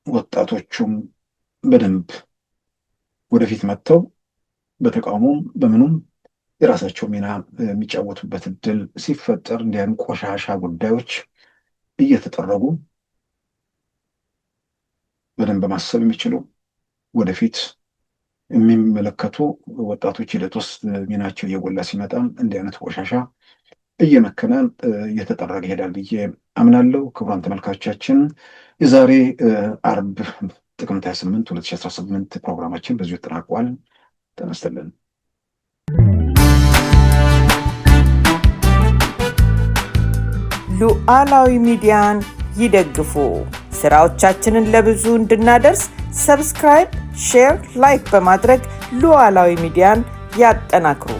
ወጣቶቹም በደንብ ወደፊት መጥተው በተቃውሞም በምኑም የራሳቸው ሚና የሚጫወቱበት እድል ሲፈጠር እንዲያን ቆሻሻ ጉዳዮች እየተጠረጉ በደንብ ማሰብ የሚችሉ ወደፊት የሚመለከቱ ወጣቶች ሂደት ውስጥ ሚናቸው እየጎላ ሲመጣ እንዲህ አይነት ቆሻሻ እየመከነ እየተጠረገ ይሄዳል ብዬ አምናለሁ። ክቡራን ተመልካቾቻችን የዛሬ አርብ ጥቅምት 28 2018 ፕሮግራማችን በዚሁ ተጠናቋል። ተነስተልን ሉዓላዊ ሚዲያን ይደግፉ። ስራዎቻችንን ለብዙ እንድናደርስ ሰብስክራይብ፣ ሼር፣ ላይክ በማድረግ ሉዓላዊ ሚዲያን ያጠናክሩ።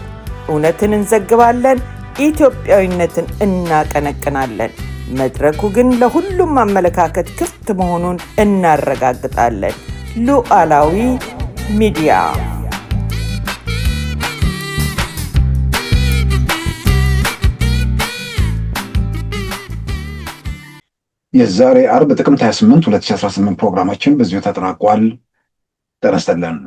እውነትን እንዘግባለን፣ ኢትዮጵያዊነትን እናቀነቅናለን። መድረኩ ግን ለሁሉም አመለካከት ክፍት መሆኑን እናረጋግጣለን። ሉዓላዊ ሚዲያ የዛሬ አርብ ጥቅምት 28 2018 ፕሮግራማችን በዚሁ ተጠናቋል። ጤና ይስጥልን።